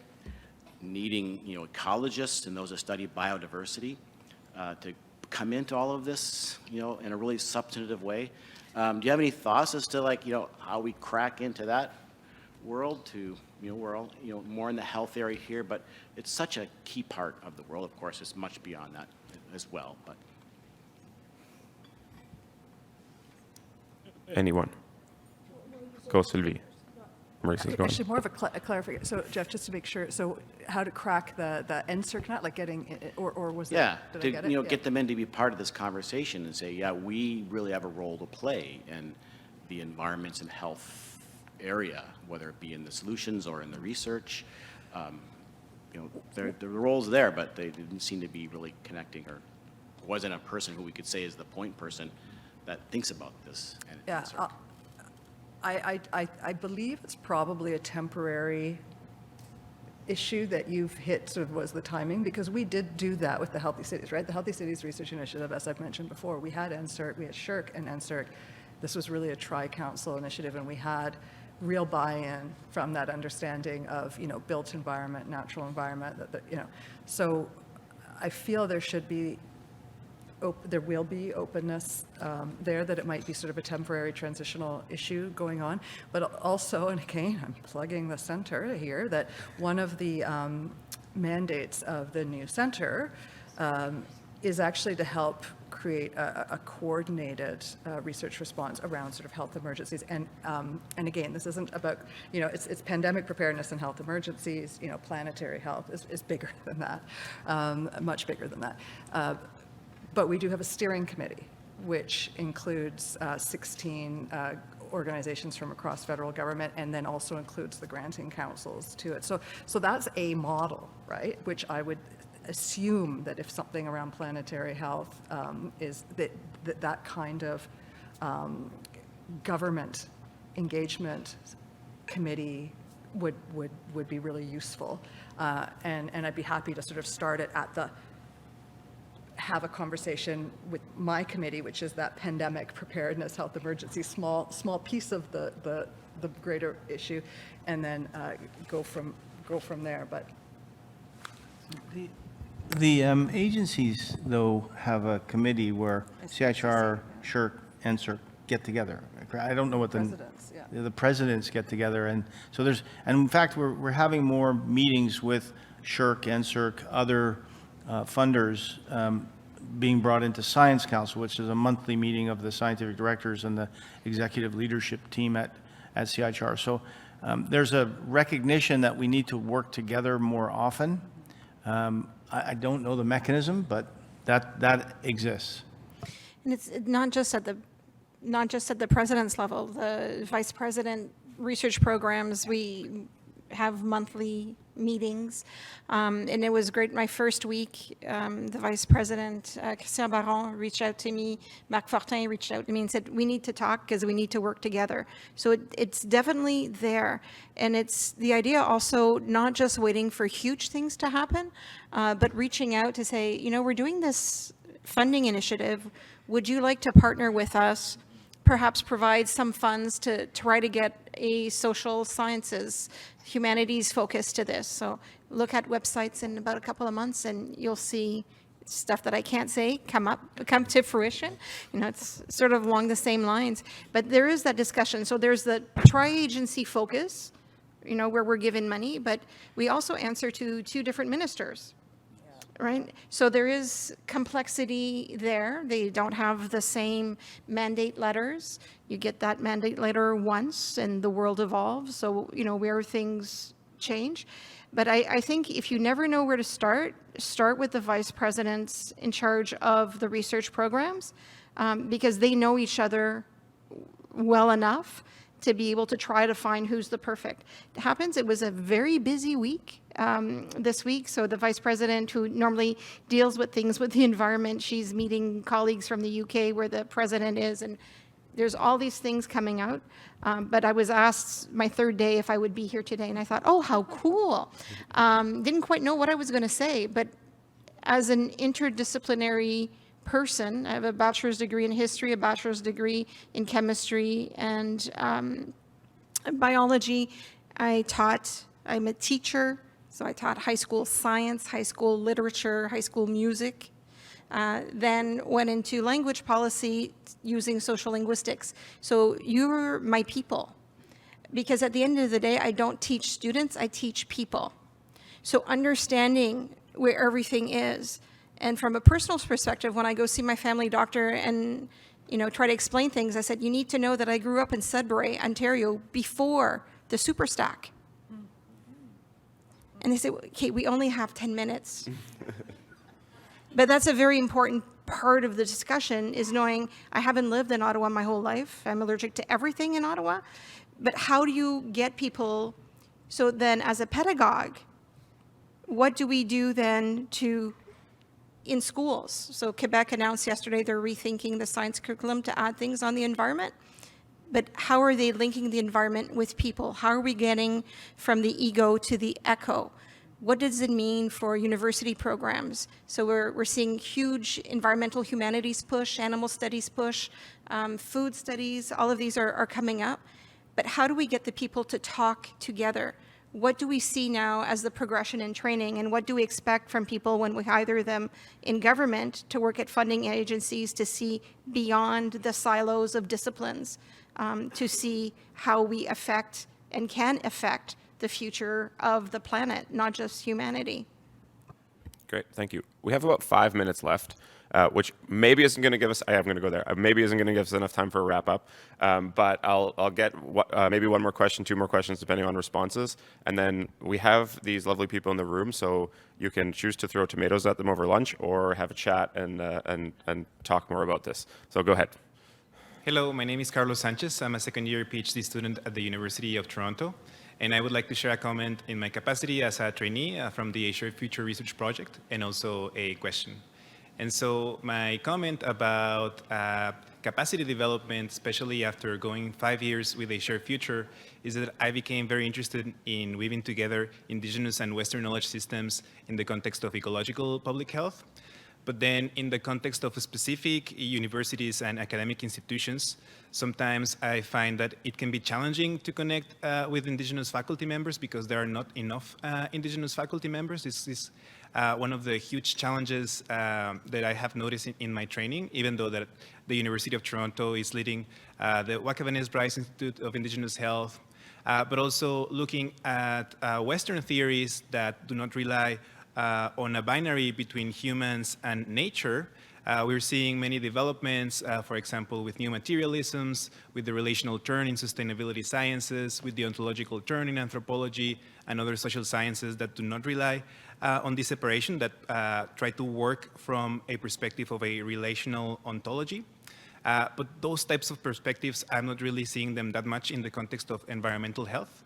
needing ecologists and those that study biodiversity to come into all of this in a really substantive way. Do you have any thoughts as to how we crack into that world? To we're all more in the health area here, but it's such a key part of the world. Of course, it's much beyond that as well. But Anyone? Go, Sylvie. Marissa's going. Actually, more of a clarification. So, Jeff, just to make sure, so how to crack the NSERC nut, like getting, or was yeah, that, to did I get it? get them in to be part of this conversation and say, yeah, we really have a role to play in the environments and health area, whether it be in the solutions or in the research. The role's there, but they didn't seem to be really connecting, or wasn't a person who we could say is the point person that thinks about this. Yeah, I believe it's probably a temporary issue that you've hit, sort of was the timing, because we did do that with the Healthy Cities, right? The Healthy Cities Research Initiative, as I've mentioned before, we had NSERC, we had SHRC and NSERC. This was really a tri-council initiative, and we had real buy-in from that understanding of, built environment, natural environment, So I feel there should be, there will be openness there, that it might be sort of a temporary transitional issue going on. But also, and again, I'm plugging the center here, that one of the mandates of the new center is actually to help create a coordinated research response around sort of health emergencies. And again, this isn't about, it's pandemic preparedness and health emergencies. Planetary health is bigger than that, much bigger than that. But we do have a steering committee, which includes 16 organizations from across federal government, and then also includes the granting councils to it. So that's a model, right? Which I would assume that if something around planetary health is that kind of government engagement committee would be really useful. And I'd be happy to sort of start it at have a conversation with my committee, which is that pandemic preparedness, health emergency, small piece of the greater issue, and then go from there. But The agencies, though, have a committee where CIHR, SHRC, NSERC get together. I don't know what presidents, yeah. the presidents get together, and so and in fact, we're having more meetings with SHRC, NSERC, other funders being brought into Science Council, which is a monthly meeting of the scientific directors and the executive leadership team at CIHR. So there's a recognition that we need to work together more often. I don't know the mechanism, but that exists. And it's not just at the not just at the president's level, the vice president research programs, we have monthly meetings. And it was great. My first week, the vice president, Christian Baron, reached out to me. Marc Fortin reached out to me and said, we need to talk because we need to work together. So it's definitely there. And it's the idea also not just waiting for huge things to happen, but reaching out to say, you know, we're doing this funding initiative. Would you like to partner with us? Perhaps provide some funds to try to get a social sciences, humanities focus to this. So look at websites in about a couple of months and you'll see stuff that I can't say come to fruition. You know, it's sort of along the same lines, but there is that discussion. So there's the tri-agency focus, you know, where we're given money, but we also answer to 2 different ministers. Right? So there is complexity there. They don't have the same mandate letters. You get that mandate letter once and the world evolves. So, you know, where things change. But I think if you never know where to start with the vice presidents in charge of the research programs, because they know each other well enough to be able to try to find who's the perfect. It happens, it was a very busy week this week. So the vice president who normally deals with things with the environment, she's meeting colleagues from the UK where the president is, and there's all these things coming out. But I was asked my 3rd day if I would be here today, and I thought, oh, how cool. Didn't quite know what I was going to say, but as an interdisciplinary person, I have a bachelor's degree in history, a bachelor's degree in chemistry and biology. I'm a teacher, so I taught high school science, high school literature, high school music. Then went into language policy using social linguistics. So you're my people. Because at the end of the day, I don't teach students, I teach people. So understanding where everything is. And from a personal perspective, when I go see my family doctor and, you know, try to explain things, I said, you need to know that I grew up in Sudbury, Ontario, before the super stack. And they say, okay, we only have 10 minutes. But that's a very important part of the discussion, is knowing I haven't lived in Ottawa my whole life. I'm allergic to everything in Ottawa. But how do you get people? So then as a pedagogue, what do we do then in schools? So Quebec announced yesterday they're rethinking the science curriculum to add things on the environment. But how are they linking the environment with people? How are we getting from the ego to the echo? What does it mean for university programs? So we're seeing huge environmental humanities push, animal studies push, food studies, all of these are coming up. But how do we get the people to talk together? What do we see now as the progression in training, and what do we expect from people when we hire them in government to work at funding agencies to see beyond the silos of disciplines, to see how we affect and can affect the future of the planet, not just humanity? Great, thank you. We have about 5 minutes left, which maybe isn't going to give us, I am going to go there, maybe isn't going to give us enough time for a wrap up, but I'll get maybe one more question, 2 more questions, depending on responses. And then we have these lovely people in the room, so you can choose to throw tomatoes at them over lunch or have a chat and talk more about this. So go ahead. Hello, my name is Carlos Sanchez. I'm a second-year PhD student at the University of Toronto, and I would like to share a comment in my capacity as a trainee from the Shared Future Research Project, and also a question. And so my comment about capacity development, especially after going 5 years with a Shared Future, is that I became very interested in weaving together Indigenous and Western knowledge systems in the context of ecological public health. But then in the context of specific universities and academic institutions, sometimes I find that it can be challenging to connect with Indigenous faculty members because there are not enough Indigenous faculty members. This is one of the huge challenges that I have noticed in my training, even though that the University of Toronto is leading the Wakabanes Bryce Institute of Indigenous Health, but also looking at Western theories that do not rely on a binary between humans and nature. We're seeing many developments, for example, with new materialisms, with the relational turn in sustainability sciences, with the ontological turn in anthropology and other social sciences that do not rely on this separation, that try to work from a perspective of a relational ontology. But those types of perspectives, I'm not really seeing them that much in the context of environmental health,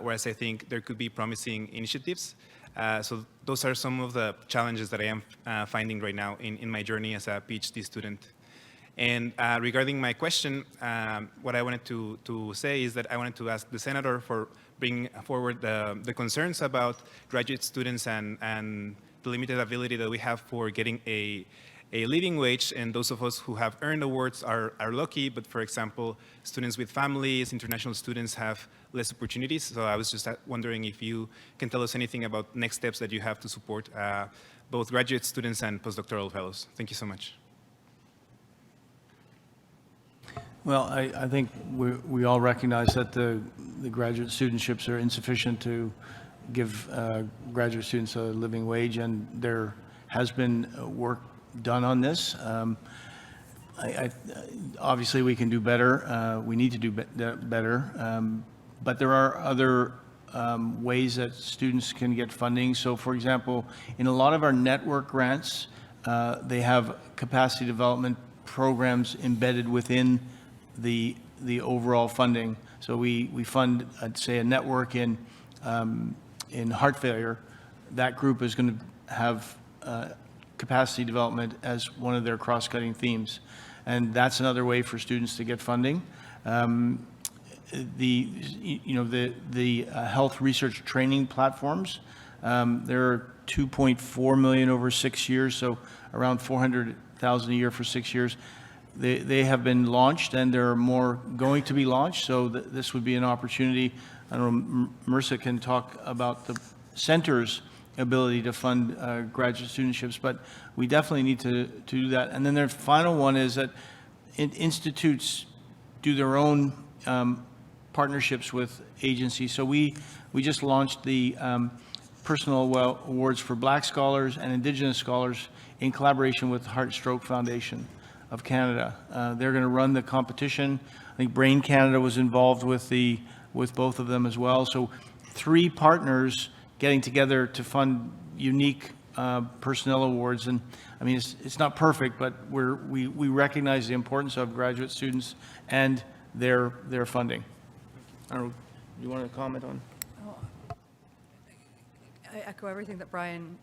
whereas I think there could be promising initiatives. So those are some of the challenges that I am finding right now in my journey as a PhD student. And regarding my question, what I wanted to say is that I wanted to ask the senator for bringing forward the concerns about graduate students and the limited ability that we have for getting a living wage, and those of us who have earned awards are lucky, but for example, students with families, international students have less opportunities. So I was just wondering if you can tell us anything about next steps that you have to support both graduate students and postdoctoral fellows. Thank you so much. Well, I think we all recognize that the graduate studentships are insufficient to give graduate students a living wage, and there has been work done on this. Obviously, we can do better. We need to do better. But there are other ways that students can get funding. So, for example, in a lot of our network grants, they have capacity development programs embedded within the overall funding. So we fund, say, a network in heart failure. That group is going to have capacity development as one of their cross-cutting themes, and that's another way for students to get funding. The health research training platforms. There are 2.4 million over 6 years, so around 400,000 a year for 6 years. They have been launched, and there are more going to be launched, so this would be an opportunity. I don't know, Marissa can talk about the center's ability to fund graduate studentships, but we definitely need to do that. And then the final one is that institutes do their own partnerships with agencies. So we just launched the Personal Awards for Black Scholars and Indigenous Scholars in collaboration with the Heart Stroke Foundation of Canada. They're going to run the competition. I think Brain Canada was involved with both of them as well. So 3 partners getting together to fund unique personnel awards. And I mean, it's not perfect, but we recognize the importance of graduate students and their funding. I don't know, you want to comment on? I echo everything that Brian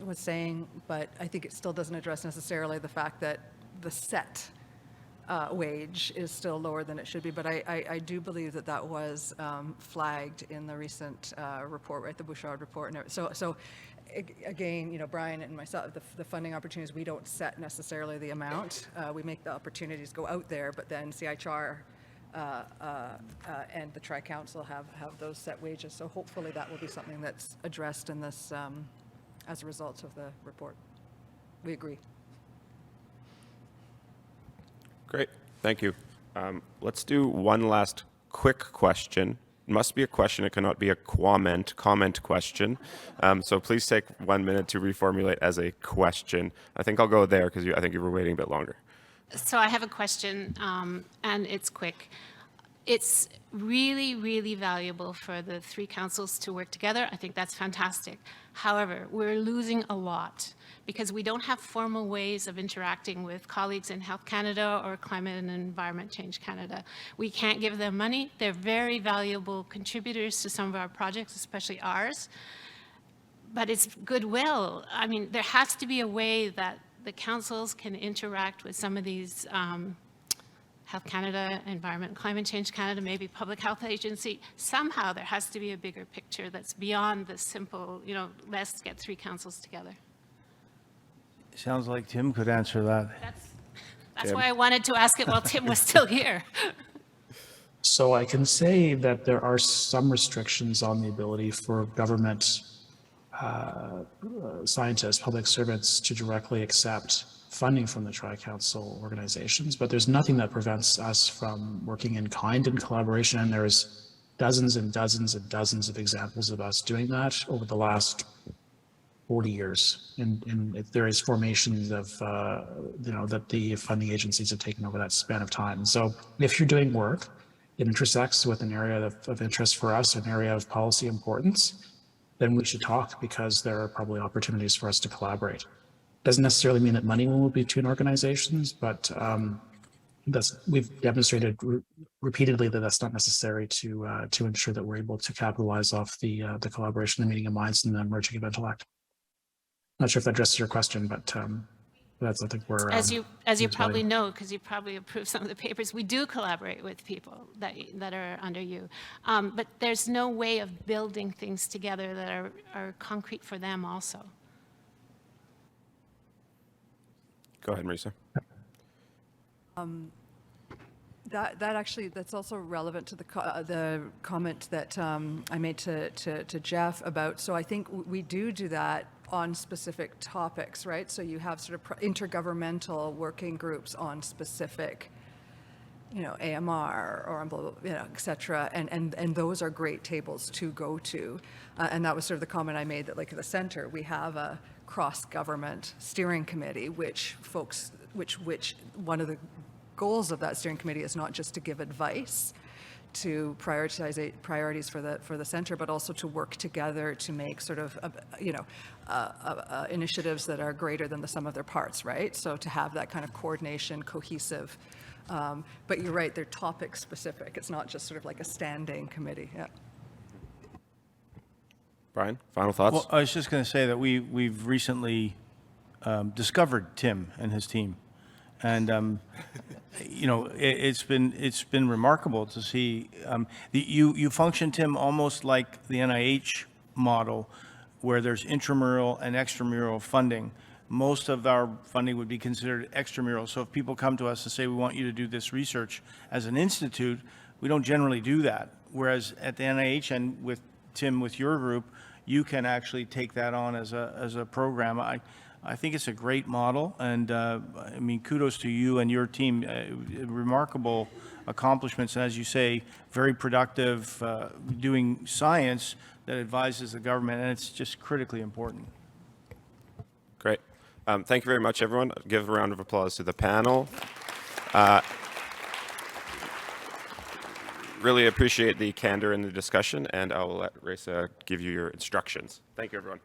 was saying, but I think it still doesn't address necessarily the fact that the set wage is still lower than it should be. But I do believe that was flagged in the recent report, right, the Bouchard report. And so again, Brian and myself, the funding opportunities, we don't set necessarily the amount. We make the opportunities go out there, but then CIHR and the Tri-Council have those set wages. So hopefully that will be something that's addressed in this as a result of the report. We agree. Great, thank you. Let's do one last quick question. It must be a question, it cannot be a comment question. So please take 1 minute to reformulate as a question. I think I'll go there because I think you were waiting a bit longer. So I have a question, and it's quick. It's really, really valuable for the 3 councils to work together. I think that's fantastic. However, we're losing a lot because we don't have formal ways of interacting with colleagues in Health Canada or Climate and Environment Change Canada. We can't give them money. They're very valuable contributors to some of our projects, especially ours. But it's goodwill. I mean, there has to be a way that the councils can interact with some of these Health Canada, Environment and Climate Change Canada, maybe Public Health Agency. Somehow there has to be a bigger picture that's beyond the simple, let's get 3 councils together. Sounds like Tim could answer that. That's why I wanted to ask it while Tim was still here. So I can say that there are some restrictions on the ability for government scientists, public servants to directly accept funding from the Tri-Council organizations, but there's nothing that prevents us from working in kind and collaboration, and there's dozens and dozens and dozens of examples of us doing that over the last 40 years in various formations of, that the funding agencies have taken over that span of time. So if you're doing work that intersects with an area of interest for us, an area of policy importance, then we should talk because there are probably opportunities for us to collaborate. Doesn't necessarily mean that money will move between organizations, but we've demonstrated repeatedly that that's not necessary to ensure that we're able to capitalize off the collaboration, the meeting of minds, and the emerging of intellect. Not sure if that addresses your question, but that's, I think, where As you it's probably valuable. know, because you probably approved some of the papers, we do collaborate with people that are under you. But there's no way of building things together that are concrete for them also. Go ahead, Marisa. That's also relevant to the comment that I made to Jeff about, so I think we do that on specific topics, right? So you have sort of intergovernmental working groups on specific, AMR or, et cetera, and those are great tables to go to. And that was sort of the comment I made, that like at the center, we have a cross-government steering committee, which one of the goals of that steering committee is not just to give advice to prioritize priorities for the center, but also to work together to make sort of initiatives that are greater than the sum of their parts, right? So to have that kind of coordination, cohesive. But you're right, they're topic specific. It's not just sort of like a standing committee. Yeah. Brian, final thoughts? Well, I was just going to say that we've recently discovered Tim and his team, and it's been remarkable to see. You function, Tim, almost like the NIH model, where there's intramural and extramural funding. Most of our funding would be considered extramural. So if people come to us and say, we want you to do this research as an institute, we don't generally do that. Whereas at the NIH and with Tim, with your group, you can actually take that on as a program. I think it's a great model, and kudos to you and your team. Remarkable accomplishments, and as you say, very productive, doing science that advises the government, and it's just critically important. Great. Thank you very much, everyone. Give a round of applause to the panel. Really appreciate the candor in the discussion, and I'll let Reza give you your instructions. Thank you, everyone.